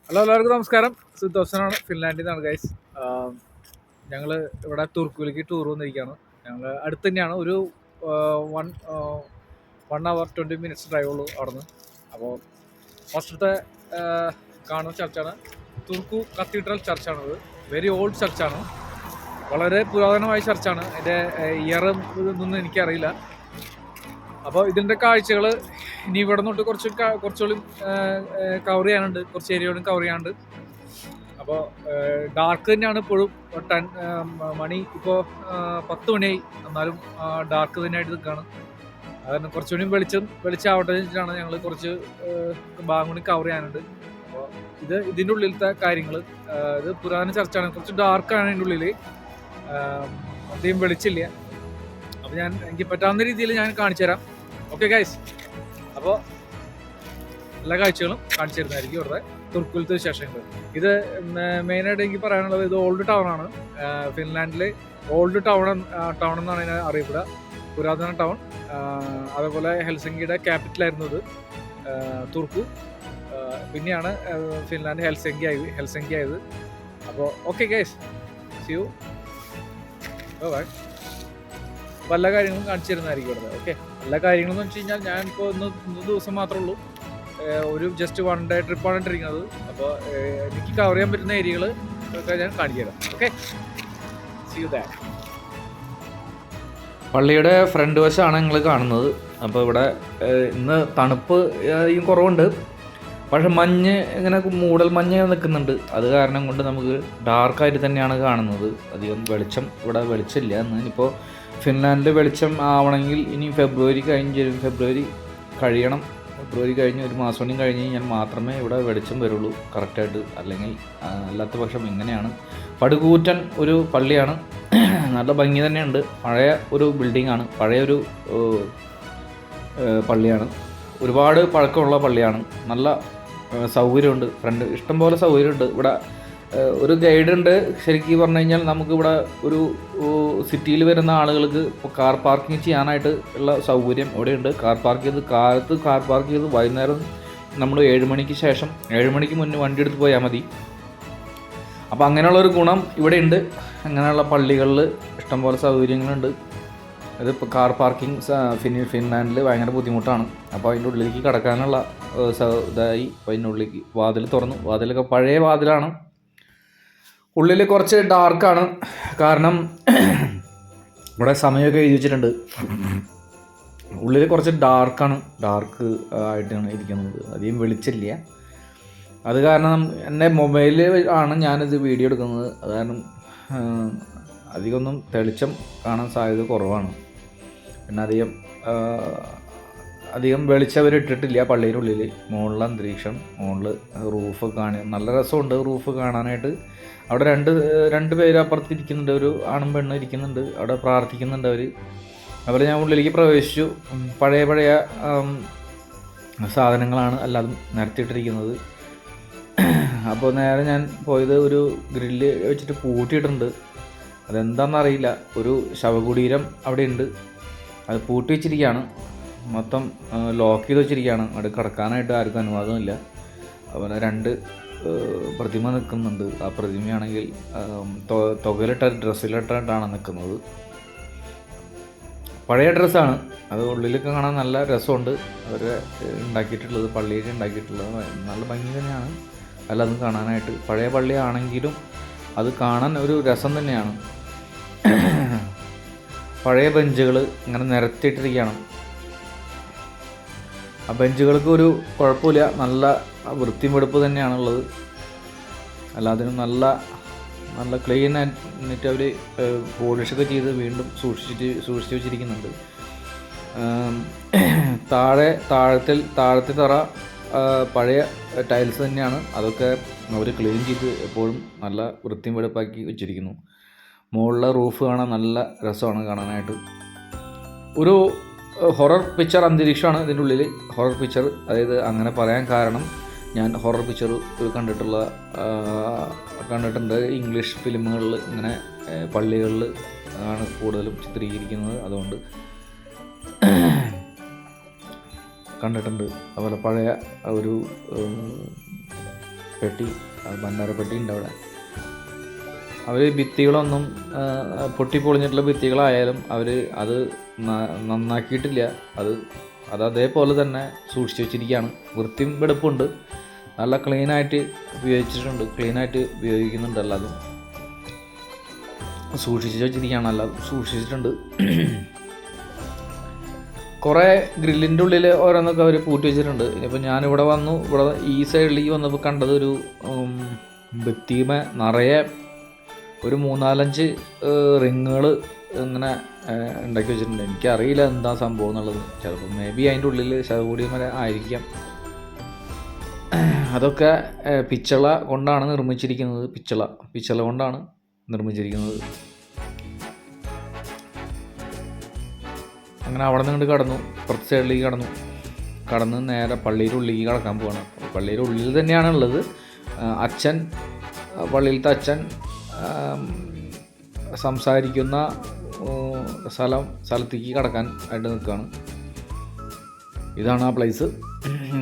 Hello, എല്ലാവർക്കും നമസ്കാരം. സുദോഷനാണ്, ഫിൻലാൻഡിൽ നിന്നാണ് ഗൈസ്. ഞങ്ങൾ ഇവിടെ തുർക്കിലേക്ക് ടൂർ വന്നിരിക്കുകയാണ്. ഞങ്ങൾ അടുത്ത് തന്നെയാണ്, ഒരു വൺ 1 hour 20 minutes ഡ്രൈവ് ഉള്ളൂ അവിടെ നിന്ന്. അപ്പോൾ ഫസ്റ്റത്തെ കാണുന്ന ചർച്ചാണ് തുർക്കു കത്തീഡ്രൽ ചർച്ചാണത്. വെരി ഓൾഡ് ചർച്ചാണ്, വളരെ പുരാതനമായ ചർച്ചാണ്. അതിൻ്റെ ഇയറും ഇതൊന്നും എനിക്കറിയില്ല. അപ്പോൾ ഇതിൻ്റെ കാഴ്ചകൾ ഇനി ഇവിടെ നിന്നിട്ട് കുറച്ചുകൂടി കവർ ചെയ്യാനുണ്ട്, കുറച്ച് ഏരിയകളും കവർ ചെയ്യാനുണ്ട്. അപ്പോൾ ഡാർക്ക് തന്നെയാണ് ഇപ്പോഴും. മണി ഇപ്പോൾ 10 മണിയായി, എന്നാലും ഡാർക്ക് തന്നെയായിട്ട് നിൽക്കുകയാണ്. കാരണം കുറച്ചുകൂടി വെളിച്ചാവട്ടെ വെച്ചിട്ടാണ് ഞങ്ങൾ കുറച്ച് ഭാഗം കൂടി കവർ ചെയ്യാനുണ്ട്. അപ്പോൾ ഇതിൻ്റെ ഉള്ളിലത്തെ കാര്യങ്ങൾ, ഇത് പുരാതന ചർച്ചാണ്, കുറച്ച് ഡാർക്കാണ് ഇതിൻ്റെ ഉള്ളിൽ, അധികം വെളിച്ചില്ല. അപ്പോൾ എനിക്ക് പറ്റാവുന്ന രീതിയിൽ ഞാൻ കാണിച്ചു തരാം. ഓക്കെ ഗൈസ്, അപ്പോൾ എല്ലാ കാഴ്ചകളും കാണിച്ചു തരുന്നതായിരിക്കും ഇവിടുത്തെ തുർക്കിലത്തെ വിശേഷങ്ങൾ. ഇത് മെയിനായിട്ട് എനിക്ക് പറയാനുള്ളത്, ഇത് ഓൾഡ് ടൗൺ ആണ്. ഫിൻലാൻഡിലെ ഓൾഡ് ടൗൺ എന്നാണ് ഇതിനെ അറിയപ്പെടുക, പുരാതന ടൗൺ. അതേപോലെ ഹെൽസിങ്കിയുടെ ക്യാപിറ്റലായിരുന്നു ഇത്, തുർക്കു. പിന്നെയാണ് ഫിൻലാൻഡ് ഹെൽസിങ്കി ആയത്. അപ്പോൾ okay guys, see you, bye. അപ്പോൾ എല്ലാ കാര്യങ്ങളും കാണിച്ചു തരുന്നതായിരിക്കും ഇവിടെ. ഓക്കെ, എല്ലാ കാര്യങ്ങളും എന്ന് വെച്ച് കഴിഞ്ഞാൽ ഞാനിപ്പോൾ ഇന്ന് ദിവസം മാത്രമേ ഉള്ളൂ, ഒരു ജസ്റ്റ് 1 day ട്രിപ്പാണ് ഇട്ടിരിക്കുന്നത്. അപ്പോൾ എനിക്ക് കവർ ചെയ്യാൻ പറ്റുന്ന ഏരിയകൾ ഒക്കെ ഞാൻ കാണിച്ചു തരാം. Okay, see you that. പള്ളിയുടെ ഫ്രണ്ട് വശമാണ് നിങ്ങൾ കാണുന്നത്. അപ്പോൾ ഇവിടെ ഇന്ന് തണുപ്പ് കുറവുണ്ട്, പക്ഷെ മഞ്ഞ് ഇങ്ങനെ മൂടൽ മഞ്ഞ് നിൽക്കുന്നുണ്ട്. അത് കാരണം കൊണ്ട് നമുക്ക് ഡാർക്കായിട്ട് തന്നെയാണ് കാണുന്നത്. അധികം ഇവിടെ വെളിച്ചമില്ല. ഇനിയിപ്പോൾ ഫിൻലാൻഡിൽ വെളിച്ചം ആവണമെങ്കിൽ ഇനി ഫെബ്രുവരി കഴിയണം. ഫെബ്രുവരി കഴിഞ്ഞ് ഒരു മാസം കൂടി കഴിഞ്ഞ് കഴിഞ്ഞാൽ മാത്രമേ ഇവിടെ വെളിച്ചം വരുള്ളൂ കറക്റ്റായിട്ട്. അല്ലാത്ത പക്ഷം ഇങ്ങനെയാണ്. പടുകൂറ്റൻ ഒരു പള്ളിയാണ്, നല്ല ഭംഗി തന്നെയുണ്ട്. പഴയ ഒരു ബിൽഡിങ്ങാണ്, പഴയൊരു പള്ളിയാണ്, ഒരുപാട് പഴക്കമുള്ള പള്ളിയാണ്. നല്ല സൗകര്യമുണ്ട്, ഇഷ്ടംപോലെ സൗകര്യമുണ്ട് ഇവിടെ. ഒരു ഗൈഡുണ്ട്. ശരിക്കും പറഞ്ഞു കഴിഞ്ഞാൽ നമുക്കിവിടെ ഒരു സിറ്റിയിൽ വരുന്ന ആളുകൾക്ക് ഇപ്പോൾ കാർ പാർക്കിംഗ് ചെയ്യാനായിട്ട് ഉള്ള സൗകര്യം ഇവിടെയുണ്ട്. കാലത്ത് കാർ പാർക്ക് ചെയ്ത് വൈകുന്നേരം നമ്മൾ 7 മണിക്ക് ശേഷം 7 മണിക്ക് മുന്നേ വണ്ടി എടുത്ത് പോയാൽ മതി. അപ്പോൾ അങ്ങനെയുള്ളൊരു ഗുണം ഇവിടെയുണ്ട്. അങ്ങനെയുള്ള പള്ളികളിൽ ഇഷ്ടംപോലെ സൗകര്യങ്ങളുണ്ട്. ഇതിപ്പോൾ കാർ പാർക്കിംഗ് ഫിൻലാൻഡിൽ ഭയങ്കര ബുദ്ധിമുട്ടാണ്. അപ്പോൾ അതിൻ്റെ ഉള്ളിലേക്ക് കടക്കാനുള്ള ഇതായി. അപ്പോൾ അതിൻ്റെ ഉള്ളിലേക്ക് വാതിൽ തുറന്നു. വാതിലൊക്കെ പഴയ വാതിലാണ്. ഉള്ളിൽ കുറച്ച് ഡാർക്കാണ്, കാരണം ഇവിടെ സമയമൊക്കെ എഴുതി വെച്ചിട്ടുണ്ട്. ഉള്ളിൽ കുറച്ച് ഡാർക്ക് ആയിട്ടാണ് ഇരിക്കുന്നത്, അധികം വെളിച്ചില്ല. അത് കാരണം എൻ്റെ മൊബൈലിൽ ആണ് ഞാനിത് വീഡിയോ എടുക്കുന്നത്. അത് കാരണം അധികമൊന്നും തെളിച്ചം കാണാൻ സാധ്യത കുറവാണ്. പിന്നെ അധികം വെളിച്ചം അവർ ഇട്ടിട്ടില്ല പള്ളിയുടെ ഉള്ളിൽ. മുകളിലെ അന്തരീക്ഷം, മുകളിൽ റൂഫ് നല്ല രസമുണ്ട് റൂഫ് കാണാനായിട്ട്. അവിടെ രണ്ട് പേര് അപ്പുറത്തിരിക്കുന്നുണ്ട്, ഒരു ആണും പെണ്ണും ഇരിക്കുന്നുണ്ട്, അവിടെ പ്രാർത്ഥിക്കുന്നുണ്ട് അവർ. ഞാൻ ഉള്ളിലേക്ക് പ്രവേശിച്ചു. പഴയ സാധനങ്ങളാണ് എല്ലാതും നിരത്തിയിട്ടിരിക്കുന്നത്. അപ്പോൾ നേരെ ഞാൻ പോയത് ഒരു ഗ്രില്ല് വെച്ചിട്ട് പൂട്ടിയിട്ടുണ്ട്. അതെന്താണെന്നറിയില്ല, ഒരു ശവകുടീരം അവിടെയുണ്ട്, അത് പൂട്ടി വെച്ചിരിക്കുകയാണ്. മൊത്തം ലോക്ക് ചെയ്ത് വെച്ചിരിക്കുകയാണ്. അവിടെ കിടക്കാനായിട്ട് ആർക്കും അനുവാദമില്ല. അതുപോലെ 2 പ്രതിമ നിൽക്കുന്നുണ്ട്. ആ പ്രതിമയാണെങ്കിൽ ഡ്രസ്സിലിട്ടാണ് നിൽക്കുന്നത്. പഴയ ഡ്രസ്സാണ്, അത് ഉള്ളിലൊക്കെ കാണാൻ നല്ല രസമുണ്ട്. അവർ ഉണ്ടാക്കിയിട്ടുള്ളത്, പള്ളിയൊക്കെ ഉണ്ടാക്കിയിട്ടുള്ളത് നല്ല ഭംഗി തന്നെയാണ് എല്ലാതും കാണാനായിട്ട്. പഴയ പള്ളിയാണെങ്കിലും അത് കാണാൻ ഒരു രസം തന്നെയാണ്. പഴയ ബെഞ്ചുകൾ ഇങ്ങനെ നിരത്തിയിട്ടിരിക്കുകയാണ്. ആ ബെഞ്ചുകൾക്ക് ഒരു കുഴപ്പമില്ല, നല്ല വൃത്തിയും വെടുപ്പ് തന്നെയാണുള്ളത്. എല്ലാത്തിനും നല്ല ക്ലീൻ ആയിട്ട് അവർ പോളിഷൊക്കെ ചെയ്ത് വീണ്ടും സൂക്ഷിച്ച് വെച്ചിരിക്കുന്നുണ്ട്. താഴത്തെ തറ പഴയ ടൈൽസ് തന്നെയാണ്, അതൊക്കെ അവർ ക്ലീൻ ചെയ്ത് എപ്പോഴും നല്ല വൃത്തിയും വെടുപ്പാക്കി വെച്ചിരിക്കുന്നു. മുകളിലെ റൂഫ് കാണാൻ നല്ല രസമാണ് കാണാനായിട്ട്. ഒരു ഹൊറർ പിക്ചർ അന്തരീക്ഷമാണ് ഇതിൻ്റെ ഉള്ളിൽ. ഹൊറർ പിക്ചർ, അതായത് അങ്ങനെ പറയാൻ കാരണം ഞാൻ ഹൊറർ പിക്ചർ കണ്ടിട്ടുണ്ട് ഇംഗ്ലീഷ് ഫിലിമുകളിൽ. ഇങ്ങനെ പള്ളികളിൽ ആണ് കൂടുതലും ചിത്രീകരിക്കുന്നത്, അതുകൊണ്ട് കണ്ടിട്ടുണ്ട്. അതുപോലെ പഴയ ഒരു പെട്ടി, ഭണ്ഡാരപ്പെട്ടി ഉണ്ട് അവിടെ. അവർ ഭിത്തികളൊന്നും പൊട്ടിപ്പൊളിഞ്ഞിട്ടുള്ള ഭിത്തികളായാലും അവർ അത് നന്നാക്കിയിട്ടില്ല. അത് അതേപോലെ തന്നെ സൂക്ഷിച്ച് വെച്ചിരിക്കുകയാണ്. വൃത്തിയും വെടുപ്പുണ്ട്, നല്ല ക്ലീനായിട്ട് ഉപയോഗിക്കുന്നുണ്ട്. എല്ലാതും സൂക്ഷിച്ച് വെച്ചിരിക്കുകയാണ്, എല്ലാം സൂക്ഷിച്ചിട്ടുണ്ട്. കുറേ ഗ്രില്ലിൻ്റെ ഉള്ളിൽ ഓരോന്നൊക്കെ അവർ പൂട്ടി വെച്ചിട്ടുണ്ട്. ഇനിയിപ്പോൾ ഞാനിവിടെ വന്നു, ഇവിടെ ഈ സൈഡിലേക്ക് വന്നപ്പോൾ കണ്ടതൊരു ഭിത്തിമേ നിറയെ ഒരു 3-4 റിങ്ങുകൾ ഇങ്ങനെ ഉണ്ടാക്കി വെച്ചിട്ടുണ്ട്. എനിക്കറിയില്ല എന്താ സംഭവം എന്നുള്ളത്. ചിലപ്പോൾ മേ ബി അതിൻ്റെ ഉള്ളിൽ ശവകുടീമര ആയിരിക്കാം. അതൊക്കെ പിച്ചള കൊണ്ടാണ് നിർമ്മിച്ചിരിക്കുന്നത്. പിച്ചള കൊണ്ടാണ് നിർമ്മിച്ചിരിക്കുന്നത്. അങ്ങനെ അവിടെ നിന്ന് കടന്നു, പുറത്ത് സൈഡിലേക്ക് കടന്ന് നേരെ പള്ളിയുടെ ഉള്ളിലേക്ക് കടക്കാൻ പോവാണ്. പള്ളിയുടെ ഉള്ളിൽ തന്നെയാണ് ഉള്ളത്. പള്ളിയിലത്തെ അച്ഛൻ സംസാരിക്കുന്ന സ്ഥലത്തേക്ക് കടക്കാൻ ആയിട്ട് നിൽക്കുകയാണ്. ഇതാണ് ആ പ്ലേസ്.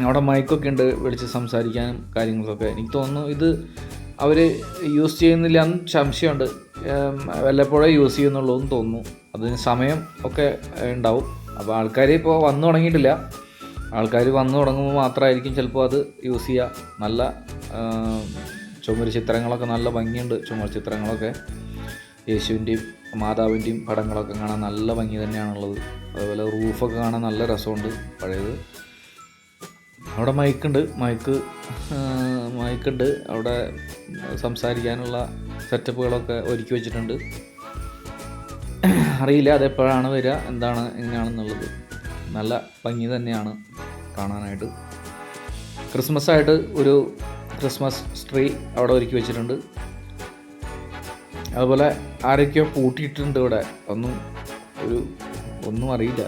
അവിടെ മൈക്കൊക്കെ ഉണ്ട്, വിളിച്ച് സംസാരിക്കാനും കാര്യങ്ങൾക്കൊക്കെ. എനിക്ക് തോന്നുന്നു ഇത് അവർ യൂസ് ചെയ്യുന്നില്ല എന്ന് സംശയമുണ്ട്. വല്ലപ്പോഴേ യൂസ് ചെയ്യുന്നുള്ളൂ എന്ന് തോന്നുന്നു. അതിന് സമയം ഒക്കെ ഉണ്ടാവും. അപ്പോൾ ആൾക്കാർ ഇപ്പോൾ വന്നു തുടങ്ങിയിട്ടില്ല. ആൾക്കാർ വന്നു തുടങ്ങുമ്പോൾ മാത്രമായിരിക്കും ചിലപ്പോൾ അത് യൂസ് ചെയ്യുക. നല്ല ചുമര് ചിത്രങ്ങളൊക്കെ നല്ല ഭംഗിയുണ്ട്. ചുമർ ചിത്രങ്ങളൊക്കെ യേശുവിൻ്റെയും മാതാവിൻ്റെയും പടങ്ങളൊക്കെ കാണാൻ നല്ല ഭംഗി തന്നെയാണുള്ളത്. അതുപോലെ റൂഫൊക്കെ കാണാൻ നല്ല രസമുണ്ട്, പഴയത്. അവിടെ മൈക്കുണ്ട്. അവിടെ സംസാരിക്കാനുള്ള സെറ്റപ്പുകളൊക്കെ ഒരുക്കി വെച്ചിട്ടുണ്ട്. അറിയില്ല അതെപ്പോഴാണ് വരിക, എന്താണ് എങ്ങനെയാണെന്നുള്ളത്. നല്ല ഭംഗി തന്നെയാണ് കാണാനായിട്ട്. ക്രിസ്മസ് ആയിട്ട് ഒരു ക്രിസ്മസ് ട്രീ അവിടെ ഒരുക്കി വെച്ചിട്ടുണ്ട്. അതുപോലെ ആരൊക്കെയോ പൂട്ടിയിട്ടുണ്ട് ഇവിടെ. ഒന്നും അറിയില്ല.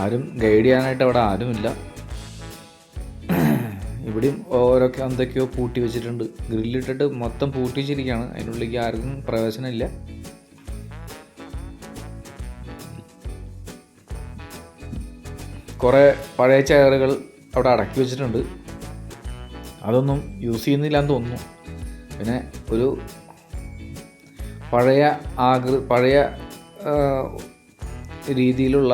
ആരും ഗൈഡ് ചെയ്യാനായിട്ട് അവിടെ ആരുമില്ല. ഇവിടെയും എന്തൊക്കെയോ പൂട്ടി വെച്ചിട്ടുണ്ട്. ഗ്രില്ലിട്ടിട്ട് മൊത്തം പൂട്ടി വെച്ചിരിക്കുകയാണ്. അതിനുള്ളിലേക്ക് ആർക്കും പ്രവേശനമില്ല. കുറേ പഴയ ചെയറുകൾ അവിടെ അടക്കി വെച്ചിട്ടുണ്ട്. അതൊന്നും യൂസ് ചെയ്യുന്നില്ല എന്ന് തോന്നുന്നു. പിന്നെ ഒരു പഴയ രീതിയിലുള്ള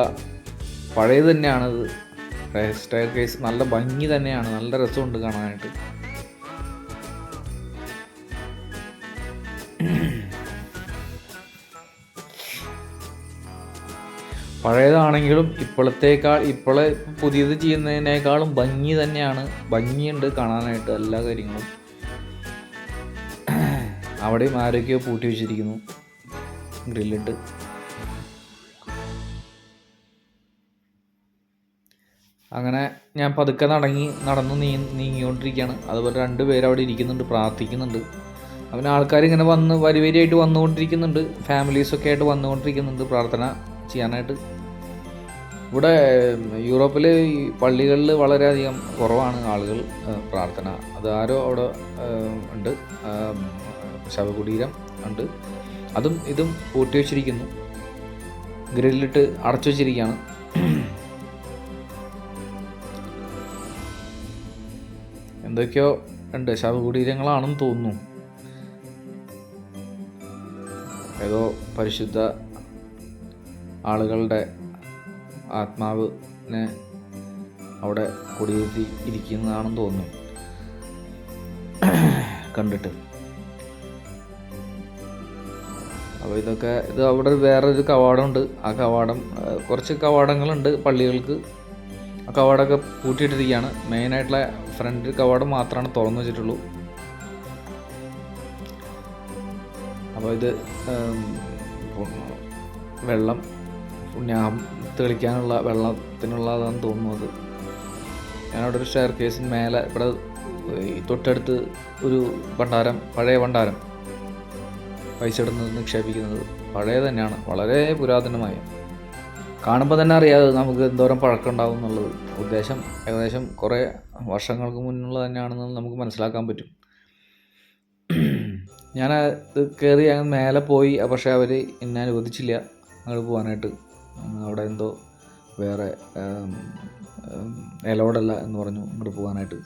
പഴയത് തന്നെയാണത്. സ്റ്റെയർ കേസ് നല്ല ഭംഗി തന്നെയാണ്, നല്ല രസമുണ്ട് കാണാനായിട്ട്. പഴയതാണെങ്കിലും ഇപ്പോഴത്തെ പുതിയത് ചെയ്യുന്നതിനേക്കാളും ഭംഗിയുണ്ട് കാണാനായിട്ട് എല്ലാ കാര്യങ്ങളും. അവിടെയും ആരൊക്കെയോ പൂട്ടി വെച്ചിരിക്കുന്നു ഗ്രില്ലിട്ട്. അങ്ങനെ ഞാൻ പതുക്കെ നടന്നു നീങ്ങിക്കൊണ്ടിരിക്കുകയാണ്. അതുപോലെ 2 പേര് അവിടെ ഇരിക്കുന്നുണ്ട്, പ്രാർത്ഥിക്കുന്നുണ്ട്. അവന് ആൾക്കാരിങ്ങനെ വരിവരിയായിട്ട് വന്നുകൊണ്ടിരിക്കുന്നുണ്ട്. ഫാമിലീസൊക്കെ ആയിട്ട് വന്നുകൊണ്ടിരിക്കുന്നുണ്ട് പ്രാർത്ഥന ചെയ്യാനായിട്ട്. ഇവിടെ യൂറോപ്പിൽ പള്ളികളിൽ വളരെയധികം കുറവാണ് ആളുകൾ പ്രാർത്ഥന. അത് ആരോ അവിടെ ഉണ്ട്, ശവകുടീരം ഉണ്ട്. ഇതും പൂട്ടി വെച്ചിരിക്കുന്നു, ഗ്രില്ലിട്ട് അടച്ചു വെച്ചിരിക്കുകയാണ്. എന്തൊക്കെയോ ഉണ്ട്, ശവകുടീരങ്ങളാണെന്ന് തോന്നുന്നു. ഏതോ പരിശുദ്ധ ആളുകളുടെ ആത്മാവിനെ അവിടെ കുടിയിരുത്തി ഇരിക്കുന്നതാണെന്ന് തോന്നുന്നു കണ്ടിട്ട്. അപ്പോൾ ഇത് അവിടെ വേറൊരു കവാടമുണ്ട്. ആ കവാടം, കുറച്ച് കവാടങ്ങളുണ്ട് പള്ളികൾക്ക്. ആ കവാടമൊക്കെ പൂട്ടിയിട്ടിരിക്കുകയാണ്. മെയിനായിട്ടുള്ള ഫ്രണ്ട് കവാടം മാത്രമാണ് തുറന്നു വെച്ചിട്ടുള്ളൂ. അപ്പോൾ ഇത് വെള്ളം പുണ്യാഹം തെളിക്കാനുള്ള വെള്ളത്തിനുള്ളതാണെന്ന് തോന്നുന്നത്. ഞാനവിടെ ഒരു സ്റ്റെയർ കേസിന് മേലെ ഇവിടെ തൊട്ടടുത്ത് ഒരു പഴയ ഭണ്ഡാരം, പൈസ ഇടുന്നത് നിക്ഷേപിക്കുന്നത് പഴയ തന്നെയാണ്, വളരെ പുരാതനമായ. കാണുമ്പോൾ തന്നെ അറിയാതെ നമുക്ക് എന്തോരം പഴക്കം ഉണ്ടാവും എന്നുള്ളത്. ഏകദേശം കുറേ വർഷങ്ങൾക്ക് മുന്നുള്ള തന്നെയാണെന്ന് നമുക്ക് മനസ്സിലാക്കാൻ പറ്റും. ഞാനത് കയറി അങ്ങ് മേലെ പോയി. പക്ഷേ അവർ എന്നെ അനുവദിച്ചില്ല അങ്ങോട്ട് പോകാനായിട്ട്. അവിടെ എന്തോ വേറെ എലോഡല്ല എന്ന് പറഞ്ഞു അങ്ങോട്ട് പോകാനായിട്ട്.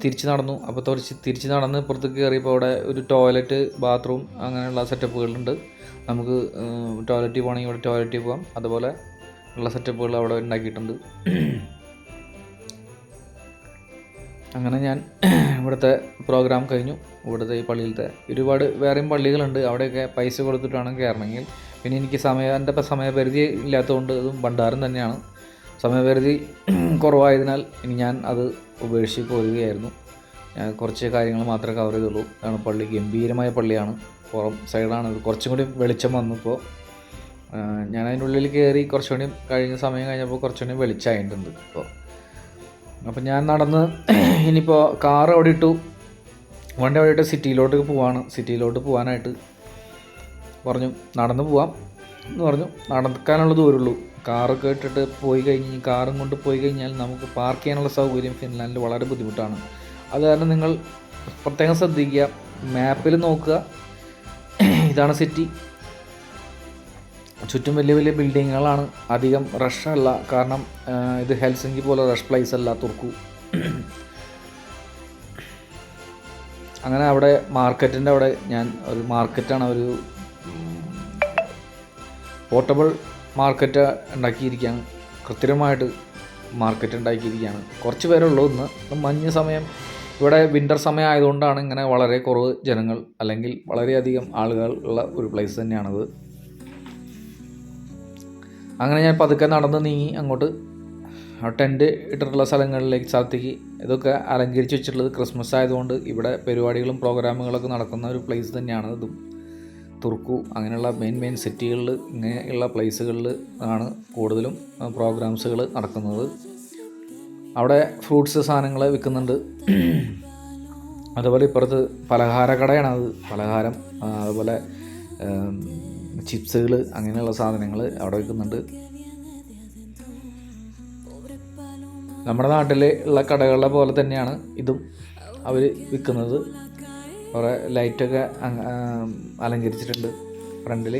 തിരിച്ച് നടന്നു. അപ്പോൾ തിരിച്ച് നടന്ന് ഇപ്പുറത്തേക്ക് കയറിയപ്പോൾ അവിടെ ഒരു ടോയ്ലറ്റ്, ബാത്റൂം അങ്ങനെയുള്ള സെറ്റപ്പുകളുണ്ട്. നമുക്ക് ടോയ്ലറ്റിൽ പോകണമെങ്കിൽ ഇവിടെ ടോയ്ലറ്റിൽ പോകാം. അതുപോലെ ഉള്ള സെറ്റപ്പുകൾ അവിടെ ഉണ്ടാക്കിയിട്ടുണ്ട്. അങ്ങനെ ഞാൻ ഇവിടുത്തെ പ്രോഗ്രാം കഴിഞ്ഞു. ഇവിടുത്തെ ഈ പള്ളിയിലത്തെ ഒരുപാട് വേറെയും പള്ളികളുണ്ട്, അവിടെയൊക്കെ പൈസ കൊടുത്തിട്ടാണ് കയറണമെങ്കിൽ. പിന്നെ എനിക്ക് എൻ്റെ സമയപരിധി ഇല്ലാത്തതുകൊണ്ട് ഇതും ഭണ്ഡാരം തന്നെയാണ്. സമയപരിധി കുറവായതിനാൽ ഇനി ഞാൻ അത് ഉപേക്ഷിച്ച് പോരുകയായിരുന്നു. ഞാൻ കുറച്ച് കാര്യങ്ങൾ മാത്രമേ കവർ ചെയ്തുള്ളൂ. അതാണ് പള്ളി. ഗംഭീരമായ പള്ളിയാണ്. പുറം സൈഡാണ്. കുറച്ചും കൂടി വെളിച്ചം വന്നപ്പോൾ ഞാൻ അതിൻ്റെ ഉള്ളിൽ കയറി കുറച്ചുകൂടി സമയം കഴിഞ്ഞപ്പോൾ കുറച്ചുകൂടി വെളിച്ചമായിട്ടുണ്ട് അപ്പോൾ ഞാൻ നടന്ന് ഇനിയിപ്പോൾ കാർ അവിടെ ഇട്ടു, വണ്ടി അവിടെ ഇട്ട് സിറ്റിയിലോട്ട് പോകാനായിട്ട് പറഞ്ഞു. നടന്ന് പോവാം എന്ന് പറഞ്ഞു. നടക്കാനുള്ള ദൂരമുള്ളൂ. കാറൊക്കെ ഇട്ടിട്ട് കാറും കൊണ്ട് പോയി കഴിഞ്ഞാൽ നമുക്ക് പാർക്ക് ചെയ്യാനുള്ള സൗകര്യം ഫിൻലാൻഡിൽ വളരെ ബുദ്ധിമുട്ടാണ്. അത് കാരണം നിങ്ങൾ പ്രത്യേകം ശ്രദ്ധിക്കുക, മാപ്പിൽ നോക്കുക. ഇതാണ് സിറ്റി. ചുറ്റും വലിയ വലിയ ബിൽഡിങ്ങുകളാണ്. അധികം റഷല്ല, കാരണം ഇത് ഹെൽസിങ്കി പോലെ റഷ് പ്ലേസ് അല്ല തുർക്കു. അങ്ങനെ അവിടെ മാർക്കറ്റിൻ്റെ അവിടെ ഞാൻ ഒരു മാർക്കറ്റാണ്, ഒരു പോർട്ടബിൾ മാർക്കറ്റ് ഉണ്ടാക്കിയിരിക്കുകയാണ്. കൃത്രിമമായിട്ട് മാർക്കറ്റ് ഉണ്ടാക്കിയിരിക്കുകയാണ്. കുറച്ച് പേരുള്ളൂ. ഇന്ന് മഞ്ഞ് സമയം, ഇവിടെ വിൻ്റർ സമയം ആയതുകൊണ്ടാണ് ഇങ്ങനെ വളരെ കുറവ് ജനങ്ങൾ, അല്ലെങ്കിൽ വളരെയധികം ആളുകൾ ഉള്ള ഒരു പ്ലേസ് തന്നെയാണത്. അങ്ങനെ ഞാൻ പതുക്കെ നടന്ന് നീങ്ങി അങ്ങോട്ട് ടെൻറ്റ് ഇട്ടിട്ടുള്ള സ്ഥലത്തേക്ക്. ഇതൊക്കെ അലങ്കരിച്ച് വെച്ചിട്ടുള്ളത് ക്രിസ്മസ് ആയതുകൊണ്ട് ഇവിടെ പരിപാടികളും പ്രോഗ്രാമുകളൊക്കെ നടക്കുന്ന ഒരു പ്ലേസ് തന്നെയാണ് ഇതും. തുർക്കു അങ്ങനെയുള്ള മെയിൻ സിറ്റികളിൽ, ഇങ്ങനെയുള്ള പ്ലേസുകളിൽ ആണ് കൂടുതലും പ്രോഗ്രാംസുകൾ നടക്കുന്നത്. അവിടെ ഫ്രൂട്ട്സ് സാധനങ്ങൾ വിൽക്കുന്നുണ്ട്. അതുപോലെ ഇപ്പുറത്ത് പലഹാര കടയാണത്. പലഹാരം, അതുപോലെ ചിപ്സുകൾ അങ്ങനെയുള്ള സാധനങ്ങൾ അവിടെ വിൽക്കുന്നുണ്ട്. നമ്മുടെ നാട്ടിൽ ഉള്ള കടകളിലെ പോലെ തന്നെയാണ് ഇതും അവർ വിൽക്കുന്നത്. കുറേ ലൈറ്റൊക്കെ അലങ്കരിച്ചിട്ടുണ്ട് ഫ്രണ്ടിൽ.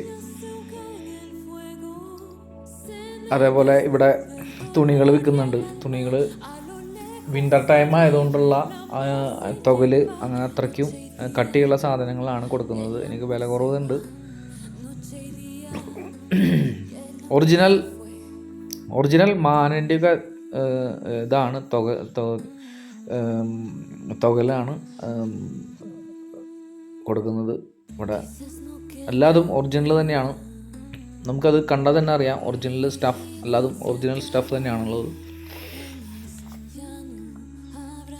അതേപോലെ ഇവിടെ തുണികൾ വിൽക്കുന്നുണ്ട്. തുണികൾ വിൻ്റർ ടൈം ആയതുകൊണ്ടുള്ള തുകല് അങ്ങനെ അത്രയ്ക്കും കട്ടിയുള്ള സാധനങ്ങളാണ് കൊടുക്കുന്നത്. എനിക്ക് വില കുറവുണ്ട്. ഒറിജിനൽ മാനിൻ്റെയൊക്കെ ഇതാണ് തുകലാണ് കൊടുക്കുന്നത്. ഇവിടെ എല്ലാതും ഒറിജിനൽ തന്നെയാണ്. നമുക്കത് കണ്ടാൽ തന്നെ അറിയാം ഒറിജിനൽ സ്റ്റഫ്, എല്ലാതും ഒറിജിനൽ സ്റ്റഫ് തന്നെയാണുള്ളത്.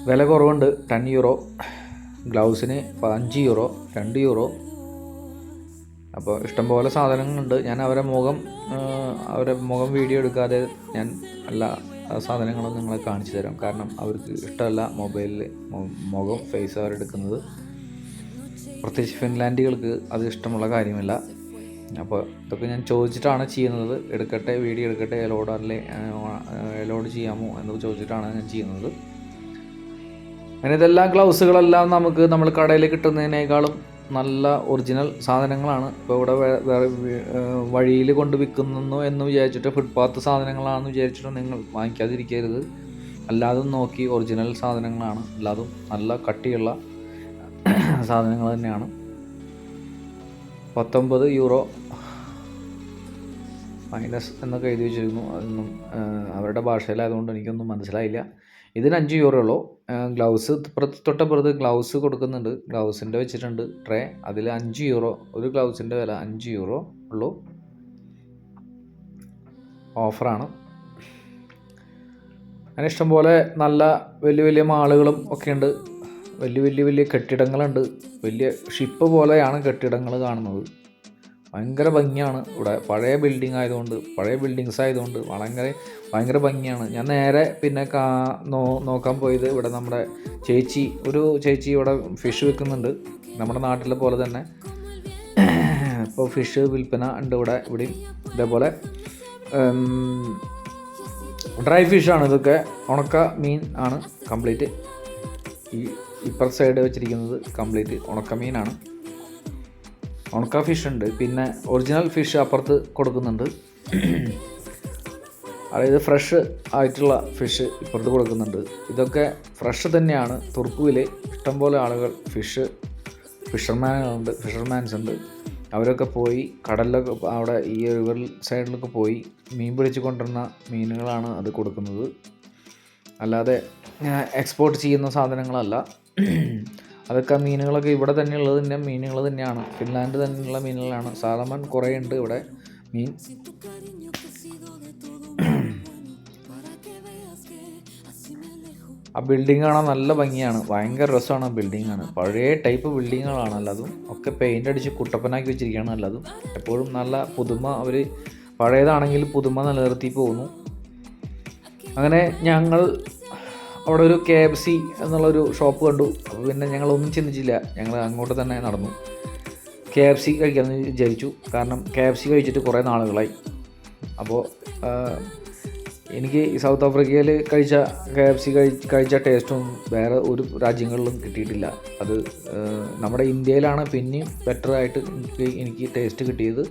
വില കുറവുണ്ട്. 10 യൂറോ, ഗ്ലൗസിന് 5 യൂറോ, 2 യൂറോ. അപ്പോൾ ഇഷ്ടംപോലെ സാധനങ്ങളുണ്ട്. ഞാൻ അവരെ മുഖം വീഡിയോ എടുക്കാതെ ഞാൻ എല്ലാ സാധനങ്ങളും നിങ്ങളെ കാണിച്ചു തരാം. കാരണം അവർക്ക് ഇഷ്ടമല്ല മൊബൈലിൽ മുഖം ഫേസ് അവരെടുക്കുന്നത്. പ്രത്യേകിച്ച് ഫിൻലാൻഡികൾക്ക് അത് ഇഷ്ടമുള്ള കാര്യമല്ല. അപ്പോൾ ഇതൊക്കെ ഞാൻ ചോദിച്ചിട്ടാണ് ചെയ്യുന്നത്. വീഡിയോ എടുക്കട്ടെ, എലോഡ് ചെയ്യാമോ എന്നൊക്കെ ചോദിച്ചിട്ടാണ് ഞാൻ ചെയ്യുന്നത്. അങ്ങനെ ഇതെല്ലാം ഗ്ലൗസുകളെല്ലാം നമ്മൾ കടയിൽ കിട്ടുന്നതിനേക്കാളും നല്ല ഒറിജിനൽ സാധനങ്ങളാണ്. ഇപ്പോൾ ഇവിടെ വഴിയിൽ കൊണ്ട് വിൽക്കുന്നു എന്ന് വിചാരിച്ചിട്ട്, ഫുട്പാത്ത് സാധനങ്ങളാണെന്ന് വിചാരിച്ചിട്ട് നിങ്ങൾ വാങ്ങിക്കാതിരിക്കരുത്. എല്ലാതും നോക്കി ഒറിജിനൽ സാധനങ്ങളാണ്. എല്ലാതും നല്ല കട്ടിയുള്ള സാധനങ്ങൾ തന്നെയാണ്. 19 യൂറോ മൈനസ് എന്നൊക്കെ എഴുതി വെച്ചിരുന്നു. അതൊന്നും അവരുടെ ഭാഷയിലായതുകൊണ്ട് എനിക്കൊന്നും മനസ്സിലായില്ല. ഇതിന് 5 യൂറോ ഉള്ളൂ. ഗ്ലൗസ് തൊട്ടപ്പുറത്ത് ഗ്ലൗസ് കൊടുക്കുന്നുണ്ട്. ഗ്ലൗസിൻ്റെ വെച്ചിട്ടുണ്ട് ട്രേ. അതിൽ 5 യൂറോ. ഒരു ഗ്ലൗസിൻ്റെ വില 5 യൂറോ ഉള്ളൂ. ഓഫറാണ്. അങ്ങനെ ഇഷ്ടംപോലെ നല്ല വലിയ മാളുകളും ഒക്കെ ഉണ്ട്. വലിയ കെട്ടിടങ്ങളുണ്ട്. വലിയ ഷിപ്പ് പോലെയാണ് കെട്ടിടങ്ങൾ കാണുന്നത്. ഭയങ്കര ഭംഗിയാണ് ഇവിടെ. പഴയ ബിൽഡിങ്സ് ആയതുകൊണ്ട് ഭയങ്കര ഭംഗിയാണ്. ഞാൻ നേരെ പിന്നെ നോക്കാൻ പോയത് ഇവിടെ നമ്മുടെ ഒരു ചേച്ചി ഇവിടെ ഫിഷ് വിൽക്കുന്നുണ്ട്. നമ്മുടെ നാട്ടിലെ പോലെ തന്നെ ഇപ്പോൾ ഫിഷ് വിൽപ്പന ഉണ്ട് ഇവിടെയും. ഇതേപോലെ ഡ്രൈ ഫിഷാണ് ഇതൊക്കെ. ഉണക്ക മീൻ ആണ് കംപ്ലീറ്റ്. ഇപ്പുറ സൈഡ് വെച്ചിരിക്കുന്നത് കംപ്ലീറ്റ് ഉണക്ക മീനാണ്. ഉണക്ക ഫിഷ് ഉണ്ട്. പിന്നെ ഒറിജിനൽ ഫിഷ് അപ്പുറത്ത് കൊടുക്കുന്നുണ്ട്. അതായത് ഫ്രഷ് ആയിട്ടുള്ള ഫിഷ് ഇപ്പുറത്ത് കൊടുക്കുന്നുണ്ട്. ഇതൊക്കെ ഫ്രഷ് തന്നെയാണ്. തുർക്കുവിൽ ഇഷ്ടംപോലെ ആളുകൾ ഫിഷർമാൻസ് ഉണ്ട്. അവരൊക്കെ പോയി കടലിലൊക്കെ അവിടെ ഈ റിവർ സൈഡിലൊക്കെ പോയി മീൻ പിടിച്ച് കൊണ്ടുവരുന്ന മീനുകളാണ് അത് കൊടുക്കുന്നത്. അല്ലാതെ എക്സ്പോർട്ട് ചെയ്യുന്ന സാധനങ്ങളല്ല. അതൊക്കെ മീനുകളൊക്കെ ഇവിടെ തന്നെയുള്ളത് മീനുകൾ തന്നെയാണ്. ഫിൻലാൻഡ് തന്നെയുള്ള മീനുകളാണ്. സാലമൺ കുറേ ഉണ്ട് ഇവിടെ മീൻ. ആ ബിൽഡിംഗ് കാണാൻ നല്ല ഭംഗിയാണ്, ഭയങ്കര രസമാണ്. ആ ബിൽഡിങ്ങാണ് പഴയ ടൈപ്പ് ബിൽഡിങ്ങുകളാണ്. അല്ലതും ഒക്കെ പെയിൻ്റ് അടിച്ച് കുട്ടപ്പനാക്കി വെച്ചിരിക്കുകയാണ്. അല്ലതും എപ്പോഴും നല്ല പുതുമ, അവർ പഴയതാണെങ്കിൽ പുതുമ നിലനിർത്തി പോകുന്നു. അങ്ങനെ ഞങ്ങൾ അവിടെ ഒരു KFC എന്നുള്ളൊരു ഷോപ്പ് കണ്ടു. അപ്പോൾ പിന്നെ ഞങ്ങളൊന്നും ചിന്തിച്ചില്ല, ഞങ്ങൾ അങ്ങോട്ട് തന്നെ നടന്നു. KFC കഴിക്കാമെന്ന് വിചാരിച്ചു. കാരണം KFC കഴിച്ചിട്ട് കുറേ നാളുകളായി. അപ്പോൾ എനിക്ക് സൗത്ത് ആഫ്രിക്കയിൽ കഴിച്ച KFC കഴിച്ച ടേസ്റ്റൊന്നും വേറെ ഒരു രാജ്യങ്ങളിലും കിട്ടിയിട്ടില്ല. അത് നമ്മുടെ ഇന്ത്യയിലാണ് പിന്നെയും ബെറ്ററായിട്ട് എനിക്ക് ടേസ്റ്റ് കിട്ടിയത്.